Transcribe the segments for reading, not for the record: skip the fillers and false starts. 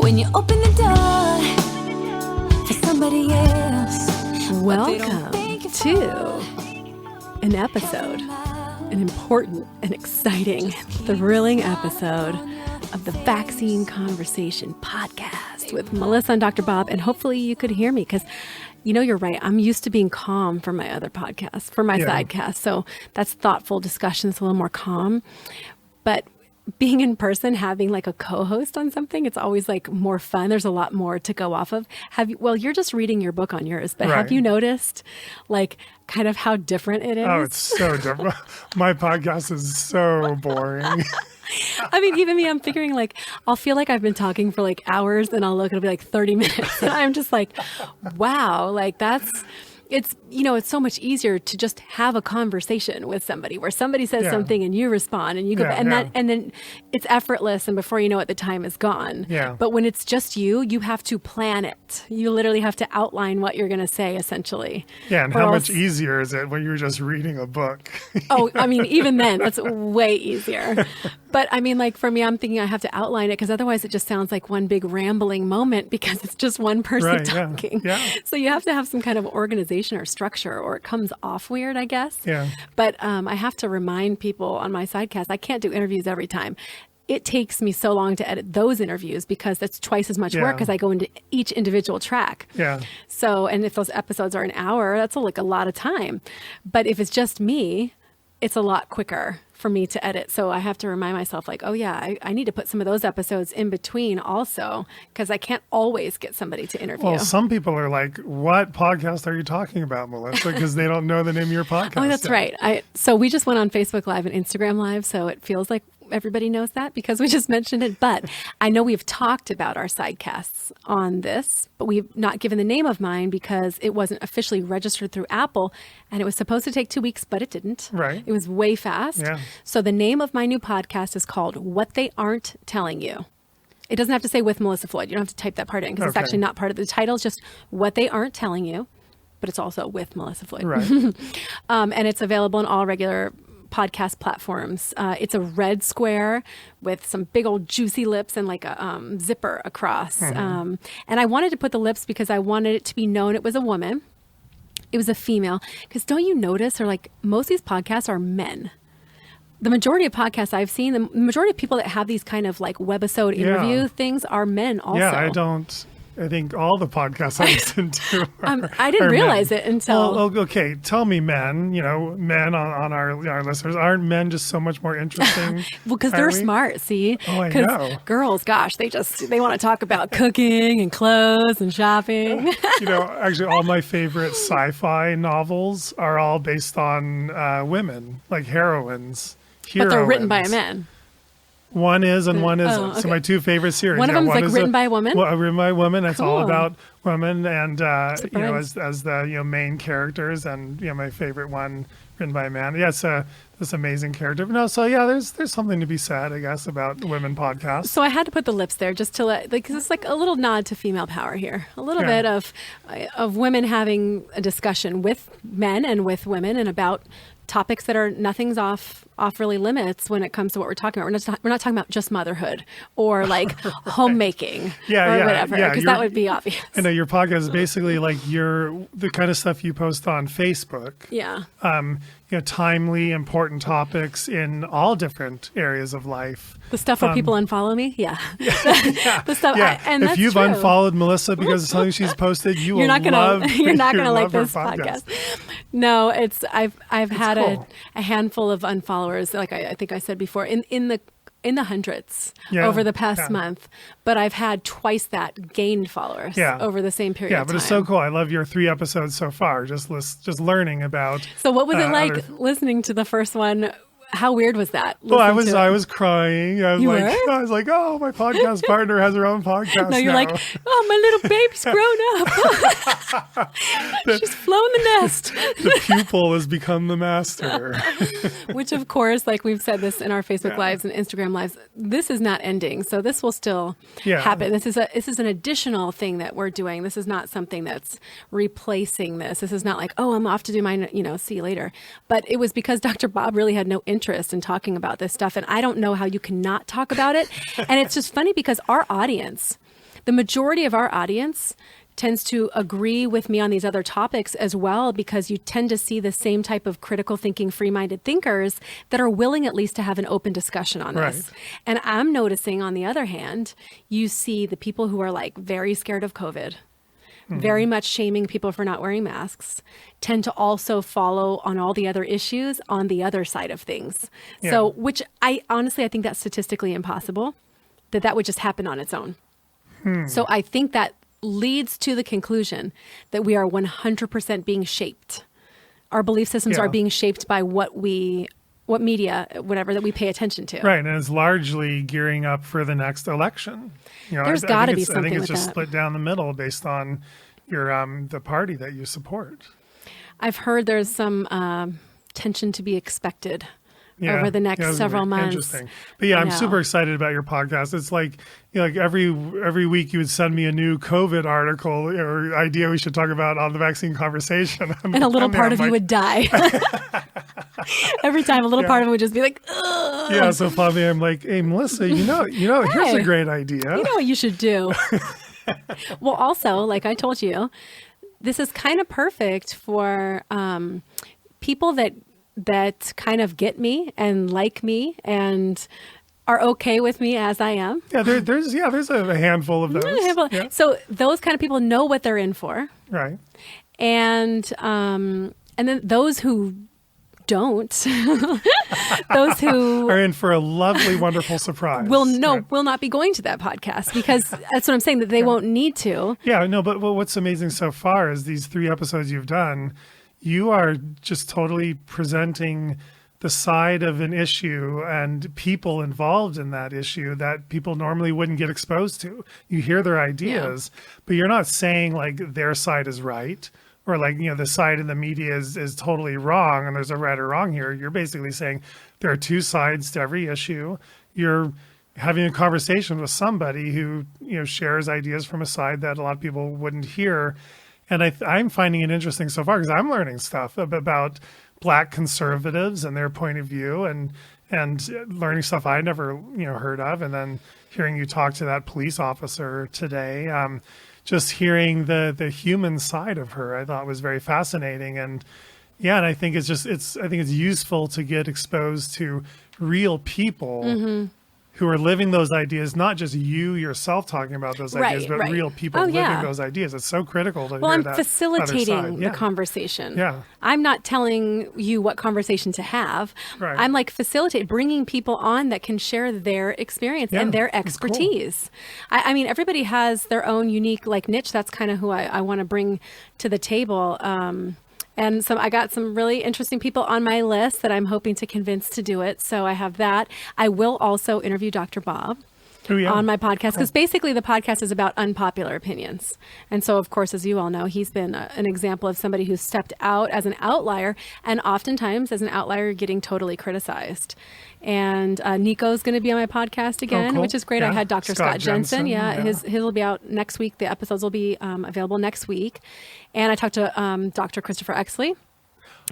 when you open the door for somebody else. Welcome to an episode, an important and exciting, thrilling episode of the Vaccine Conversation podcast with Melissa and Dr. Bob. And hopefully you could hear me because, you know, you're right. I'm used to being calm for my other podcast, for my sidecast. So that's thoughtful discussion. It's a little more calm. But being in person, having like a co-host on something, it's always like more fun. There's a lot more to go off of. Well, you're just reading your book on yours, but have you noticed like kind of how different it is? Oh, it's so different. My podcast is so boring. I mean, even me, I'm figuring like, I'll feel like I've been talking for like hours and I'll look, it'll be like 30 minutes. And I'm just like, wow, like it's, you know, it's so much easier to just have a conversation with somebody where somebody says something and you respond and you go, and then it's effortless. And before you know it, the time is gone. Yeah. But when it's just you have to plan it. You literally have to outline what you're going to say essentially. Yeah. And how much easier is it when you're just reading a book? Oh, I mean, even then that's way easier. But I mean, like for me, I'm thinking I have to outline it because otherwise it just sounds like one big rambling moment because it's just one person talking. Yeah. So you have to have some kind of organization or structure or it comes off weird, I guess. Yeah. But I have to remind people on my sidecast, I can't do interviews every time. It takes me so long to edit those interviews because that's twice as much work because I go into each individual track. Yeah. So, and if those episodes are an hour, that's like a lot of time. But if it's just me, it's a lot quicker for me to edit. So I have to remind myself like, oh yeah, I need to put some of those episodes in between also because I can't always get somebody to interview. Well, some people are like, what podcast are you talking about, Melissa? Because they don't know the name of your podcast. Oh, that's right. So we just went on Facebook Live and Instagram Live. So it feels like everybody knows that because we just mentioned it. But I know we've talked about our sidecasts on this, but we've not given the name of mine because it wasn't officially registered through Apple and it was supposed to take 2 weeks, but it didn't. Right. It was way fast. Yeah. So the name of my new podcast is called What They Aren't Telling You. It doesn't have to say with Melissa Floyd. You don't have to type that part in because it's actually not part of the title. It's just What They Aren't Telling You, but it's also with Melissa Floyd. Right. And it's available on all regular podcast platforms. It's a red square with some big old juicy lips and like a zipper across. Mm-hmm. And I wanted to put the lips because I wanted it to be known it was a woman. It was a female. Because don't you notice, or like most of these podcasts are men. The majority of podcasts I've seen, the majority of people that have these kind of like webisode interview things are men also. Yeah, I think all the podcasts I listen to I didn't realize it until... Well, okay, tell me men, men on our listeners, aren't men just so much more interesting? Well, because they're smart, see? Oh, I know. Girls, gosh, they want to talk about cooking and clothes and shopping. Actually, all my favorite sci-fi novels are all based on women, like heroines. But they're written by a man. One is and one isn't. Okay. So my two favorite series. One of them is like written by a woman? Well, written by a woman. That's all about women and, as the, main characters. And, my favorite one written by a man. Yeah, it's this amazing character. No, so yeah, there's something to be said, I guess, about women podcasts. So I had to put the lips there just to because it's like a little nod to female power here. A little bit of women having a discussion with men and with women and about topics that are nothing's off really limits when it comes to what we're talking about. We're not talking about just motherhood or like homemaking or whatever, because that would be obvious. I know your podcast is basically like the kind of stuff you post on Facebook. Yeah. Timely, important topics in all different areas of life. The stuff where people unfollow me? Yeah. The stuff. Yeah. And if you've unfollowed Melissa because of something she's posted, you're not gonna like this podcast. No, I've had a handful of unfollowers, like I think I said before, in the hundreds over the past month, but I've had twice that gained followers over the same period of time. Yeah, but it's so cool. I love your 3 episodes so far, just learning about. So what was it like listening to the first one? How weird was that? Well, I was crying. I was like, oh, my podcast partner has her own podcast. No, you're now. like, oh, my little baby's grown up. She's flown the nest. The pupil has become the master. Which, of course, like we've said this in our Facebook Lives and Instagram Lives, this is not ending. So this will still happen. This is an additional thing that we're doing. This is not something that's replacing this. This is not like, oh, I'm off to do mine, see you later. But it was because Dr. Bob really had no interest in talking about this stuff. And I don't know how you cannot talk about it. And it's just funny because our audience, the majority of our audience tends to agree with me on these other topics as well, because you tend to see the same type of critical thinking, free-minded thinkers that are willing at least to have an open discussion on this. And I'm noticing, on the other hand, you see the people who are like very scared of COVID, very much shaming people for not wearing masks, tend to also follow on all the other issues on the other side of things. So, which I think that's statistically impossible, that would just happen on its own. So I think that leads to the conclusion that we are 100% being shaped. Our belief systems are being shaped by what media, whatever, that we pay attention to. Right, and it's largely gearing up for the next election. There's got to be something with that. I think it's just split down the middle based on your the party that you support. I've heard there's some tension to be expected over the next several months. Interesting. But I'm super excited about your podcast. It's like, like every week you would send me a new COVID article or idea we should talk about on the vaccine conversation. And a little part of you would die. Every time a little part of it would just be like, ugh. Yeah, so finally I'm like, hey, Melissa, here's a great idea. You know what you should do? Well, also, like I told you, this is kind of perfect for people that kind of get me and like me and are okay with me as I am. Yeah, there's a handful of those. Yeah. So those kind of people know what they're in for. Right. And then those who don't, those who are in for a lovely, wonderful surprise. will not be going to that podcast, because that's what I'm saying, that they won't need to. Yeah, no, but what's amazing so far is these 3 episodes you've done, you are just totally presenting the side of an issue and people involved in that issue that people normally wouldn't get exposed to. You hear their ideas, but you're not saying like their side is right, or like, the side in the media is totally wrong and there's a right or wrong here. You're basically saying there are 2 sides to every issue. You're having a conversation with somebody who, shares ideas from a side that a lot of people wouldn't hear. And I'm finding it interesting so far because I'm learning stuff about Black conservatives and their point of view, and learning stuff I never heard of, and then hearing you talk to that police officer today. Just hearing the human side of her, I thought was very fascinating, and I think it's useful to get exposed to real people who are living those ideas, not just you yourself talking about those ideas, but real people living those ideas. It's so critical to hear that. I'm facilitating the conversation. Yeah. I'm not telling you what conversation to have. Right. I'm like bringing people on that can share their experience and their expertise. Cool. I mean, everybody has their own unique niche. That's kind of who I want to bring to the table. And I got some really interesting people on my list that I'm hoping to convince to do it. So I have that. I will also interview Dr. Bob on my podcast, because basically the podcast is about unpopular opinions. And so, of course, as you all know, he's been an example of somebody who stepped out as an outlier, and oftentimes as an outlier getting totally criticized. And Nico's going to be on my podcast again, which is great. I had Dr. Scott Jensen. His will be out next week. The episodes will be available next week. And I talked to Dr. Christopher Exley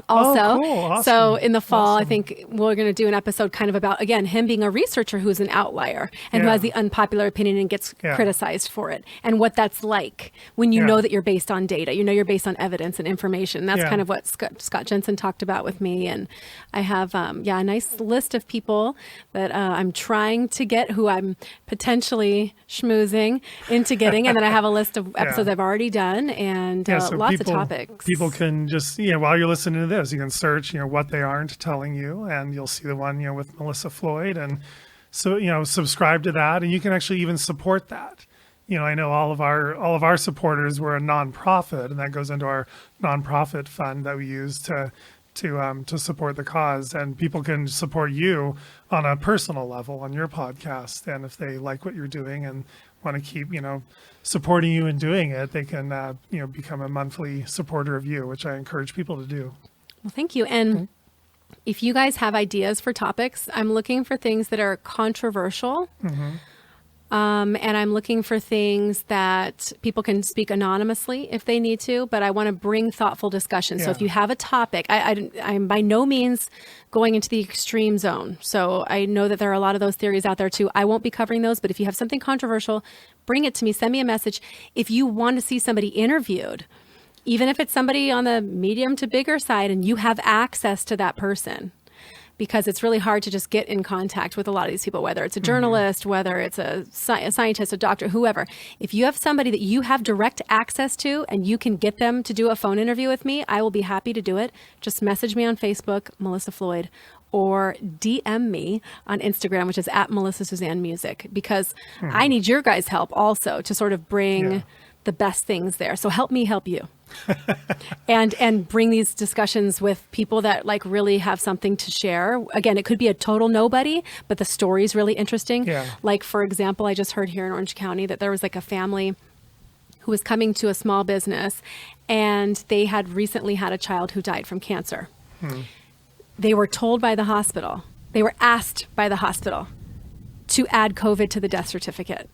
also. Cool. Awesome. So in the fall, I think we're going to do an episode kind of about, again, him being a researcher who's an outlier and who has the unpopular opinion and gets criticized for it, and what that's like when you know that you're based on data, you're based on evidence and information. That's kind of what Scott Jensen talked about with me. And I have, a nice list of people that I'm trying to get, who I'm potentially schmoozing into getting. And then I have a list of episodes I've already done, and so lots of topics. People can just, while you're listening to this, you can search, what they aren't telling you, and you'll see the one, with Melissa Floyd. And so, subscribe to that, and you can actually even support that. I know all of our supporters were a nonprofit, and that goes into our nonprofit fund that we use to support the cause. And people can support you on a personal level on your podcast. And if they like what you're doing and want to keep, supporting you and doing it, they can, become a monthly supporter of you, which I encourage people to do. Well, thank you. And if you guys have ideas for topics, I'm looking for things that are controversial. And I'm looking for things that people can speak anonymously if they need to, but I want to bring thoughtful discussion. So if you have a topic, I'm by no means going into the extreme zone. So I know that there are a lot of those theories out there too. I won't be covering those, but if you have something controversial, bring it to me. Send me a message. If you want to see somebody interviewed, even if it's somebody on the medium to bigger side and you have access to that person, because it's really hard to just get in contact with a lot of these people, whether it's a journalist, whether it's a scientist, a doctor, whoever. If you have somebody that you have direct access to and you can get them to do a phone interview with me, I will be happy to do it. Just message me on Facebook, Melissa Floyd, or DM me on Instagram, which is at Melissa Suzanne Music, because I need your guys' help also to sort of bring the best things there. So help me help you. and bring these discussions with people that like really have something to share. Again, it could be a total nobody, but the story's really interesting. Yeah. Like, for example, I just heard here in Orange County that there was like a family who was coming to a small business and they had recently had a child who died from cancer. They were told by the hospital, they were asked by the hospital to add COVID to the death certificate.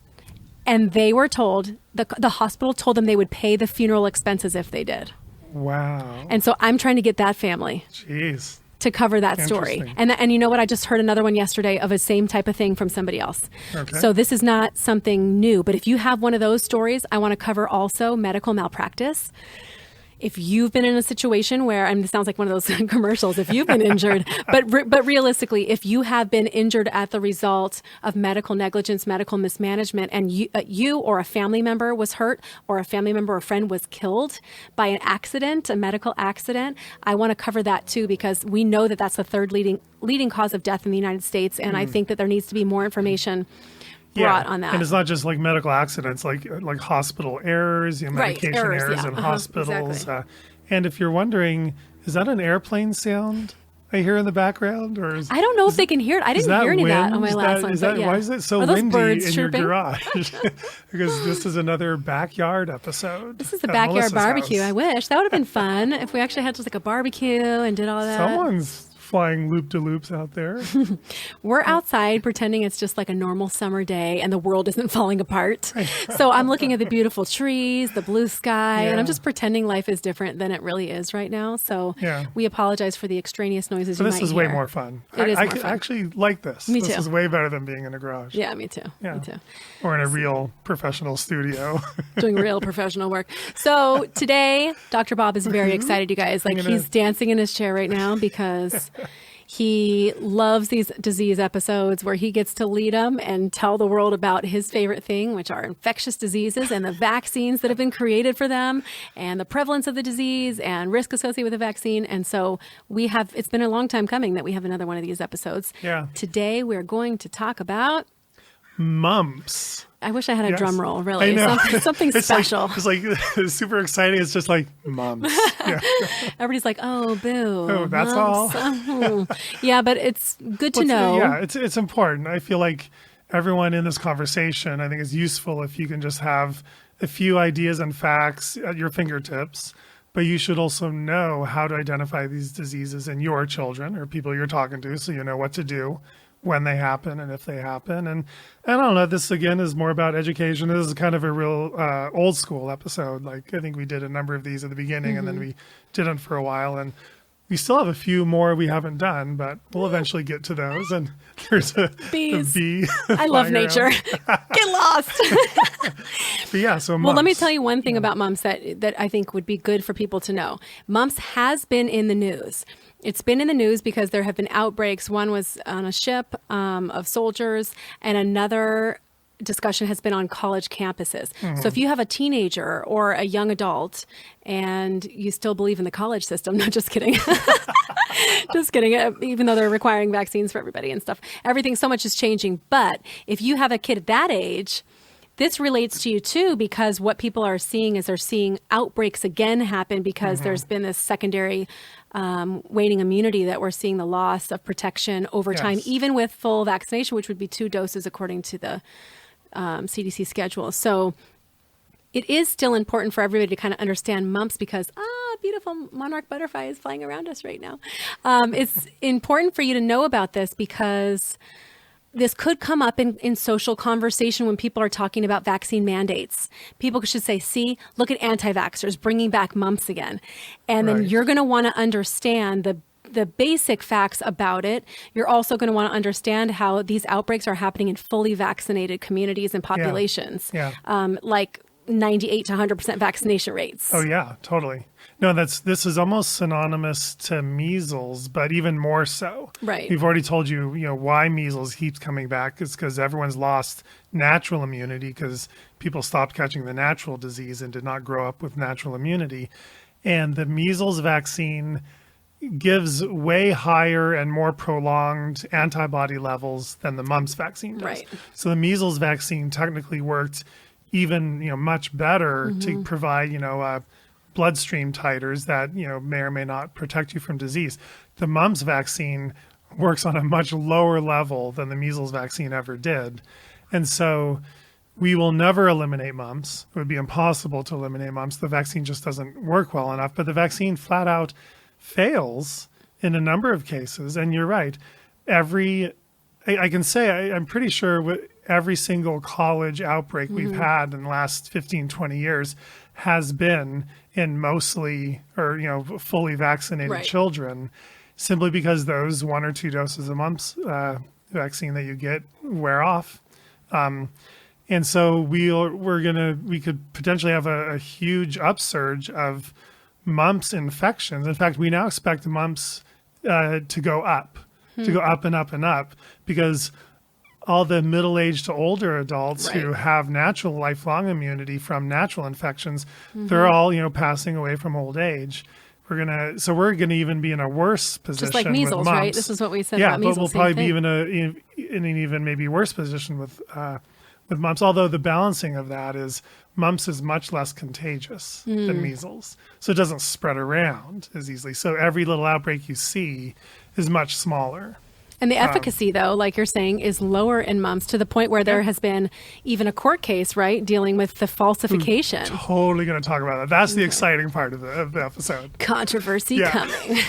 And they were told, the hospital told them they would pay the funeral expenses if they did. Wow. And so I'm trying to get that family to cover that story. And you know what? I just heard another one yesterday of a same type of thing from somebody else. Okay. So this is not something new. But if you have one of those stories, I want to cover also medical malpractice. If you've been in a situation where, and it sounds like one of those commercials, if you've been injured, but realistically, if you have been injured at the result of medical negligence, medical mismanagement, and you or a family member was hurt, or a family member or friend was killed by an accident, a medical accident, I want to cover that too, because we know that that's the third leading cause of death in the United States, and I think that there needs to be more information brought on that. And it's not just like medical accidents, like hospital errors, medication errors in hospitals. Exactly. And if you're wondering, is that an airplane sound I hear in the background? Or I don't know if they can hear it. I didn't hear any of that on my last one. Why is it so windy in your garage? Because this is another backyard episode. This is the backyard Melissa's barbecue. house. I wish. That would have been fun if we actually had just like a barbecue and did all that. Someone's flying loop-de-loops out there. We're outside pretending it's just like a normal summer day and the world isn't falling apart. So I'm looking at the beautiful trees, the blue sky, and I'm just pretending life is different than it really is right now. So we apologize for the extraneous noises you might hear. This is way more fun. I actually like this. Me too. This is way better than being in a garage. Yeah, me too. Yeah. Me too. Or in a real professional studio. Doing real professional work. So today, Dr. Bob is very excited, you guys. Like he's dancing in his chair right now because he loves these disease episodes where he gets to lead them and tell the world about his favorite thing, which are infectious diseases and the vaccines that have been created for them and the prevalence of the disease and risk associated with the vaccine. And so it's been a long time coming that we have another one of these episodes. Yeah. Today, we're going to talk about mumps. I wish I had a drum roll, really. I know. Something special. It's like super exciting. It's just like mumps. Yeah. Everybody's like, oh, boo. Oh, that's mumps. all. Yeah, but it's good to know. Yeah, it's important. I feel like everyone in this conversation, I think it's useful if you can just have a few ideas and facts at your fingertips. But you should also know how to identify these diseases in your children or people you're talking to, so you know what to do when they happen and if they happen. And I don't know, this again is more about education. This is kind of a real old school episode. Like I think we did a number of these at the beginning and then we didn't for a while. And we still have a few more we haven't done, but we'll eventually get to those. And there's a bee. I love nature. Get lost. But yeah, so mumps. Well, let me tell you one thing about mumps that I think would be good for people to know. Mumps has been in the news. It's been in the news because there have been outbreaks. One was on a ship of soldiers, and another discussion has been on college campuses. So if you have a teenager or a young adult and you still believe in the college system, no, just kidding. Just kidding. Even though they're requiring vaccines for everybody and stuff, everything so much is changing. But if you have a kid at that age, this relates to you too, because what people are seeing is they're seeing outbreaks again happen because there's been this secondary waning immunity that we're seeing the loss of protection over time, even with full vaccination, which would be 2 doses according to the CDC schedule. So it is still important for everybody to kind of understand mumps because, beautiful monarch butterfly is flying around us right now. It's important for you to know about this because this could come up in social conversation when people are talking about vaccine mandates. People should say, see, look at anti-vaxxers bringing back mumps again. And then you're going to want to understand the basic facts about it. You're also going to want to understand how these outbreaks are happening in fully vaccinated communities and populations, like 98 to 100% vaccination rates. Oh yeah, totally. No, this is almost synonymous to measles, but even more so. Right. We've already told you, why measles keeps coming back. It's because everyone's lost natural immunity because people stopped catching the natural disease and did not grow up with natural immunity. And the measles vaccine gives way higher and more prolonged antibody levels than the mumps vaccine does. Right. So the measles vaccine technically worked even, much better to provide, bloodstream titers that, may or may not protect you from disease. The mumps vaccine works on a much lower level than the measles vaccine ever did. And so we will never eliminate mumps. It would be impossible to eliminate mumps. The vaccine just doesn't work well enough, but the vaccine flat out fails in a number of cases. And you're right. I can say I'm pretty sure every single college outbreak we've had in the last 15, 20 years has been in mostly or, fully vaccinated children, simply because those 1 or 2 doses of mumps vaccine that you get wear off. And so we could potentially have a huge upsurge of mumps infections. In fact, we now expect mumps to go up and up and up, because all the middle-aged to older adults who have natural lifelong immunity from natural infections, they're all, passing away from old age. We're gonna even be in a worse position. Just like measles, with mumps. right? This is what we said about measles. Yeah, but we'll probably be even in an even maybe worse position with mumps. Although the balancing of that is mumps is much less contagious than measles, so it doesn't spread around as easily. So every little outbreak you see is much smaller. And the efficacy, though, like you're saying, is lower in mumps, to the point where there has been even a court case, right, dealing with the falsification. Totally going to talk about that. That's the exciting part of the episode. Controversy coming.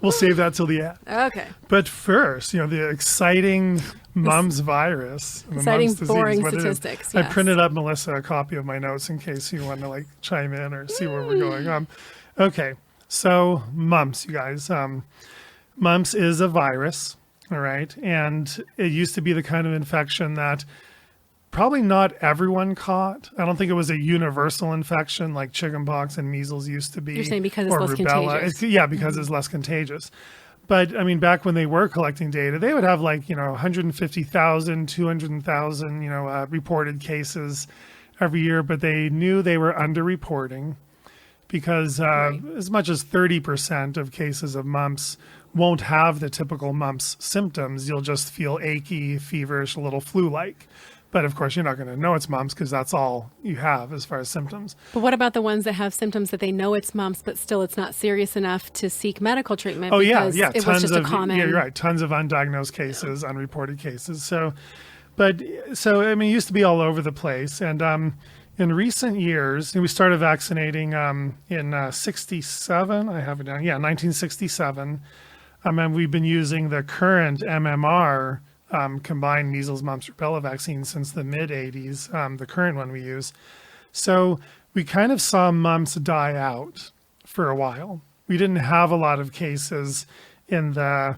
We'll save that till the end. Okay. But first, the exciting mumps virus. Exciting, mumps boring disease, statistics. I printed up, Melissa, a copy of my notes in case you want to chime in or see where we're going. Okay, so mumps, you guys. Mumps is a virus, all right? And it used to be the kind of infection that probably not everyone caught. I don't think it was a universal infection like chickenpox and measles used to be. You're saying because it's or less rubella. contagious. Because it's less contagious. But, I mean, back when they were collecting data, they would have 150,000, 200,000, reported cases every year. But they knew they were underreporting because as much as 30% of cases of mumps won't have the typical mumps symptoms. You'll just feel achy, feverish, a little flu-like. But of course, you're not going to know it's mumps because that's all you have as far as symptoms. But what about the ones that have symptoms that they know it's mumps, but still it's not serious enough to seek medical treatment? Oh, because yeah. it was just a common... Yeah, you're right. Tons of undiagnosed cases, unreported cases. So, I mean, it used to be all over the place. And in recent years, we started vaccinating in 67. I have it down. Yeah, 1967. And we've been using the current MMR combined measles, mumps, rubella vaccine since the mid-'80s, the current one we use. So we kind of saw mumps die out for a while. We didn't have a lot of cases in the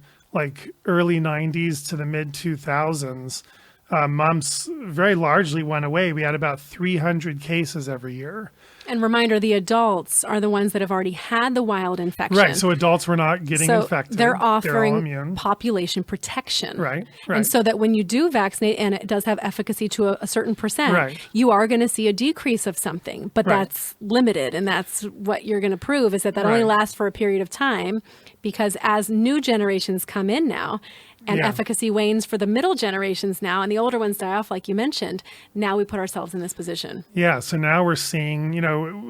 early 90s to the mid-2000s. Mumps very largely went away. We had about 300 cases every year. And reminder, the adults are the ones that have already had the wild infection. Right, so adults were not getting infected. They're offering all immune. population protection. Right. And so that when you do vaccinate, and it does have efficacy to a certain percent, you are going to see a decrease of something. But that's limited, and that's what you're going to prove, is that only lasts for a period of time, because as new generations come in now, and efficacy wanes for the middle generations now, and the older ones die off, like you mentioned, now we put ourselves in this position. Yeah, so now we're seeing,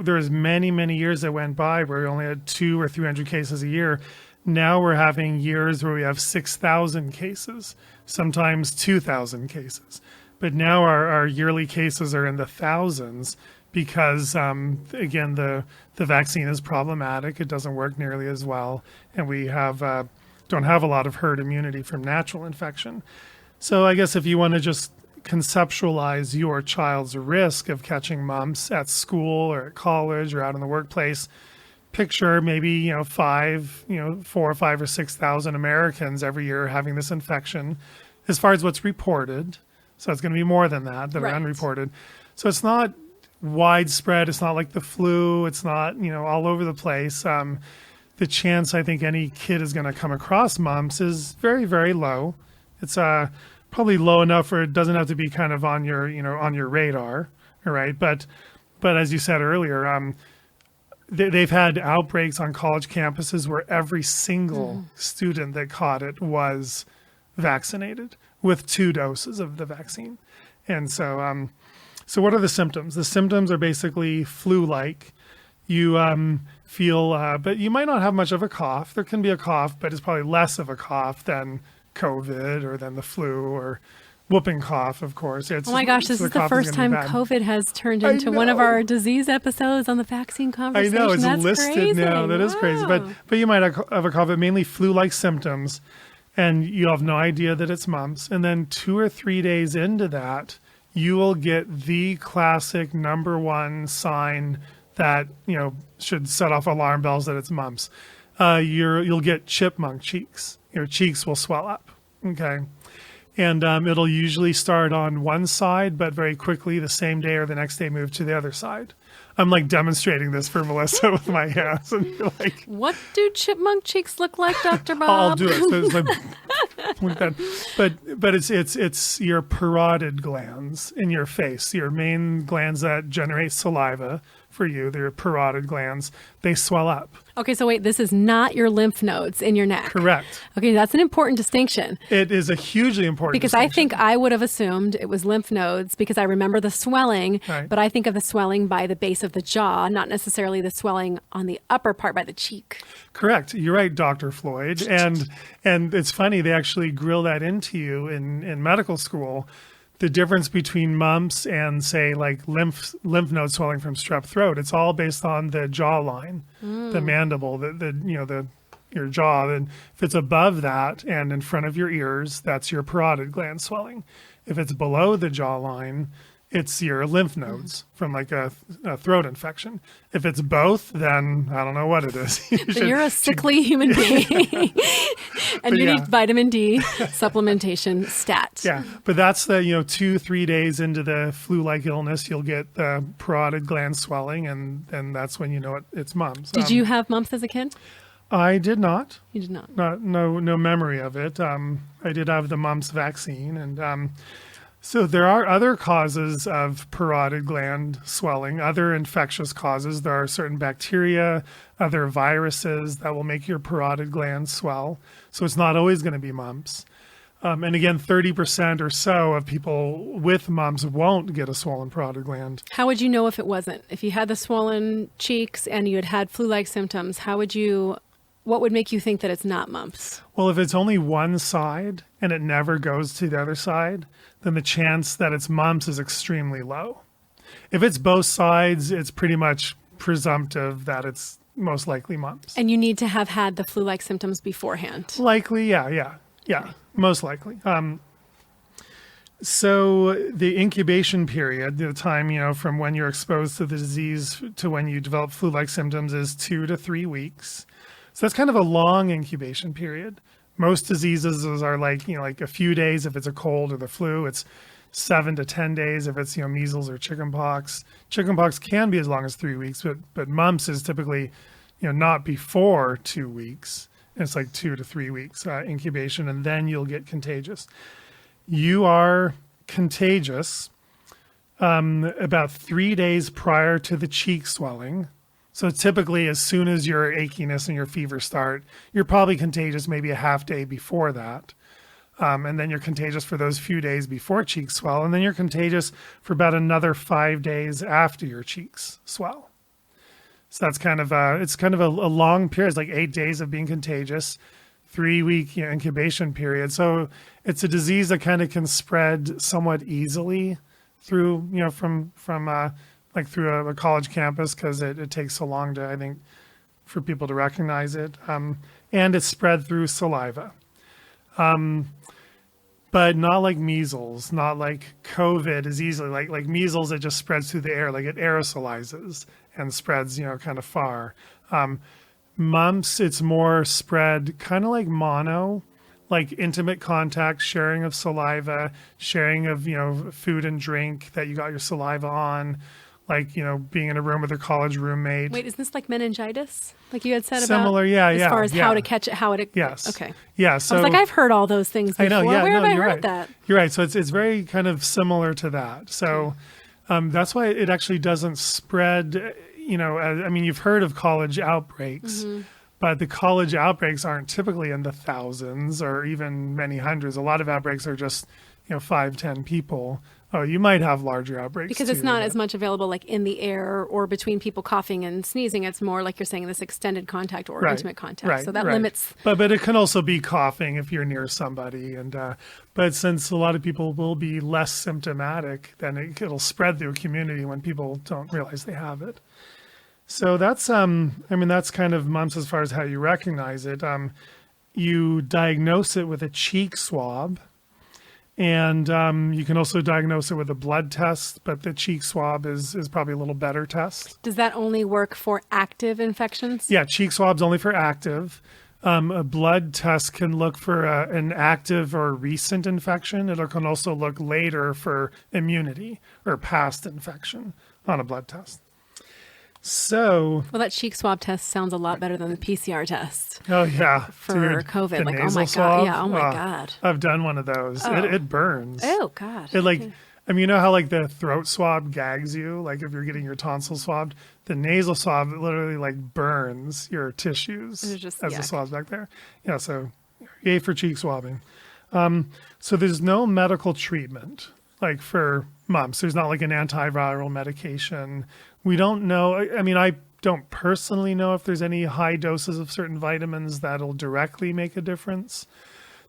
there was many, many years that went by where we only had 200 or 300 cases a year. Now we're having years where we have 6,000 cases, sometimes 2,000 cases. But now our yearly cases are in the thousands because, again, the vaccine is problematic. It doesn't work nearly as well, and we don't have a lot of herd immunity from natural infection. So I guess if you want to just conceptualize your child's risk of catching mumps at school or at college or out in the workplace, picture maybe, 4 or 5 or 6,000 Americans every year having this infection as far as what's reported. So it's going to be more than that are unreported. So it's not widespread. It's not like the flu. It's not, all over the place. The chance I think any kid is going to come across mumps is very, very low. It's probably low enough where it doesn't have to be kind of on your, on your radar, right? But as you said earlier, they've had outbreaks on college campuses where every single student that caught it was vaccinated with 2 doses of the vaccine. And so, so what are the symptoms? The symptoms are basically flu-like. You feel, but you might not have much of a cough. There can be a cough, but it's probably less of a cough than COVID or than the flu or whooping cough, of course. Oh my gosh, this is the first time COVID has turned into one of our disease episodes on the vaccine conversation. I know, it's That's listed crazy. now. That is crazy. But you might have a cough, but mainly flu-like symptoms, and you have no idea that it's mumps. And then 2 or 3 days into that, you will get the classic number one sign that, should set off alarm bells that it's mumps. You'll get chipmunk cheeks. Your cheeks will swell up. Okay. And it'll usually start on one side, but very quickly the same day or the next day move to the other side. I'm like demonstrating this for Melissa with my hands, and you're like, "What do chipmunk cheeks look like, Dr. Bob?" I'll do it. So it's like that. But it's your parotid glands in your face, your main glands that generate saliva for you. They're parotid glands. They swell up. Okay, so wait, this is not your lymph nodes in your neck. Correct. Okay, that's an important distinction. It is a hugely important because distinction. I think I would have assumed it was lymph nodes because I remember the swelling, Right. but I think of the swelling by the base of the jaw, not necessarily the swelling on the upper part by the cheek. Correct. You're right, Dr. Floyd. And it's funny, they actually grill that into you in medical school. The difference between mumps and, say, like lymph node swelling from strep throat, it's all based on the jawline, the mandible, your jaw. And if it's above that and in front of your ears, that's your parotid gland swelling. If it's below the jawline, it's your lymph nodes from like a throat infection. If it's both, then I don't know what it is. You're a sickly human being. And you need vitamin D supplementation stat. Yeah, but that's the 2-3 days into the flu-like illness, you'll get the parotid gland swelling, and that's when you know it's mumps. Did you have mumps as a kid? I did not. You did not. No memory of it. I did have the Mumps vaccine, and so there are other causes of parotid gland swelling, other infectious causes. There are certain bacteria, other viruses that will make your parotid gland swell. So it's not always going to be mumps. And again, 30% or so of people with mumps won't get a swollen parotid gland. How would you know if it wasn't? If you had the swollen cheeks and you had flu-like symptoms, what would make you think that it's not mumps? Well, if it's only one side and it never goes to the other side, then the chance that it's mumps is extremely low. If it's both sides, it's pretty much presumptive that it's most likely mumps. And you need to have had the flu-like symptoms beforehand. Likely, yeah, most likely. So the incubation period, the time, from when you're exposed to the disease to when you develop flu-like symptoms is 2 to 3 weeks. So that's kind of a long incubation period. Most diseases are like a few days if it's a cold or the flu. It's 7 to 10 days if it's, measles or chickenpox. Chickenpox can be as long as 3 weeks, but mumps is typically, not before 2 weeks. It's like 2 to 3 weeks incubation, and then you'll get contagious. You are contagious about 3 days prior to the cheek swelling. So typically, as soon as your achiness and your fever start, you're probably contagious maybe a half day before that. And then you're contagious for those few days before cheeks swell. And then you're contagious for about another 5 days after your cheeks swell. So that's kind of a long period. It's like 8 days of being contagious, 3-week incubation period. So it's a disease that kind of can spread somewhat easily through, from through a college campus, because it takes so long to, I think, for people to recognize it. And it's spread through saliva. But not like measles, not like COVID is easily, like measles, it just spreads through the air, like it aerosolizes and spreads, kind of far. Mumps, it's more spread kind of like mono, like intimate contact, sharing of saliva, sharing of, food and drink that you got your saliva on, like, being in a room with a college roommate. Wait, is this like meningitis? Like you had said Similar, about? yeah, as yeah. far as yeah. how to catch it, how it. Yes. Okay. Yeah. So I was like, I've heard all those things before. I know, yeah. Where have I you're heard right. that? You're right. So it's very kind of similar to that. So that's why it actually doesn't spread, you've heard of college outbreaks. But the college outbreaks aren't typically in the thousands or even many hundreds. A lot of outbreaks are just, 5, 10 people. Oh, you might have larger outbreaks Because it's not as much available like in the air or between people coughing and sneezing. It's more like you're saying this extended contact or intimate contact. Right, so that right. limits. But it can also be coughing if you're near somebody. And but since a lot of people will be less symptomatic, then it'll spread through a community when people don't realize they have it. So that's that's kind of mumps as far as how you recognize it. You diagnose it with a cheek swab. And you can also diagnose it with a blood test, but the cheek swab is probably a little better test. Does that only work for active infections? Yeah, cheek swab's only for active. A blood test can look for an active or recent infection. It can also look later for immunity or past infection on a blood test. So, well, that cheek swab test sounds a lot better than the PCR test. Oh yeah, for COVID. the Like, oh nasal my swab? god, yeah, oh my god. I've done one of those. Oh. It burns. Oh god. It you know how like the throat swab gags you, like if you're getting your tonsils swabbed, the nasal swab literally like burns your tissues It's just, as yuck. the swab's back there. Yeah, so yay for cheek swabbing. So there's no medical treatment like for mumps. There's not like an antiviral medication. We don't know. I don't personally know if there's any high doses of certain vitamins that'll directly make a difference.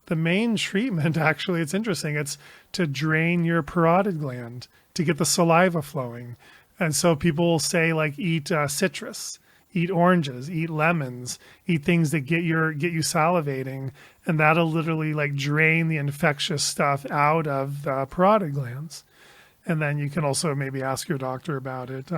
The main treatment, actually, it's interesting. It's to drain your parotid gland to get the saliva flowing. And so people will say, like, eat citrus, eat oranges, eat lemons, eat things that get you salivating, and that'll literally like drain the infectious stuff out of the parotid glands. And then you can also maybe ask your doctor about it.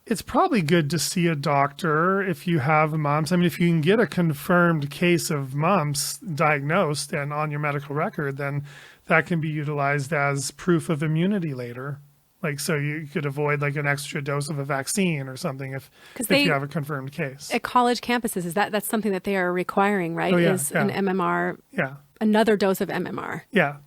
It's probably good to see a doctor if you have mumps. If you can get a confirmed case of mumps diagnosed and on your medical record, then that can be utilized as proof of immunity later. Like, so you could avoid like an extra dose of a vaccine or something if you have a confirmed case. At college campuses, that's something that they are requiring, right? Oh, yeah, is yeah. an MMR, Yeah. another dose of MMR. Yeah.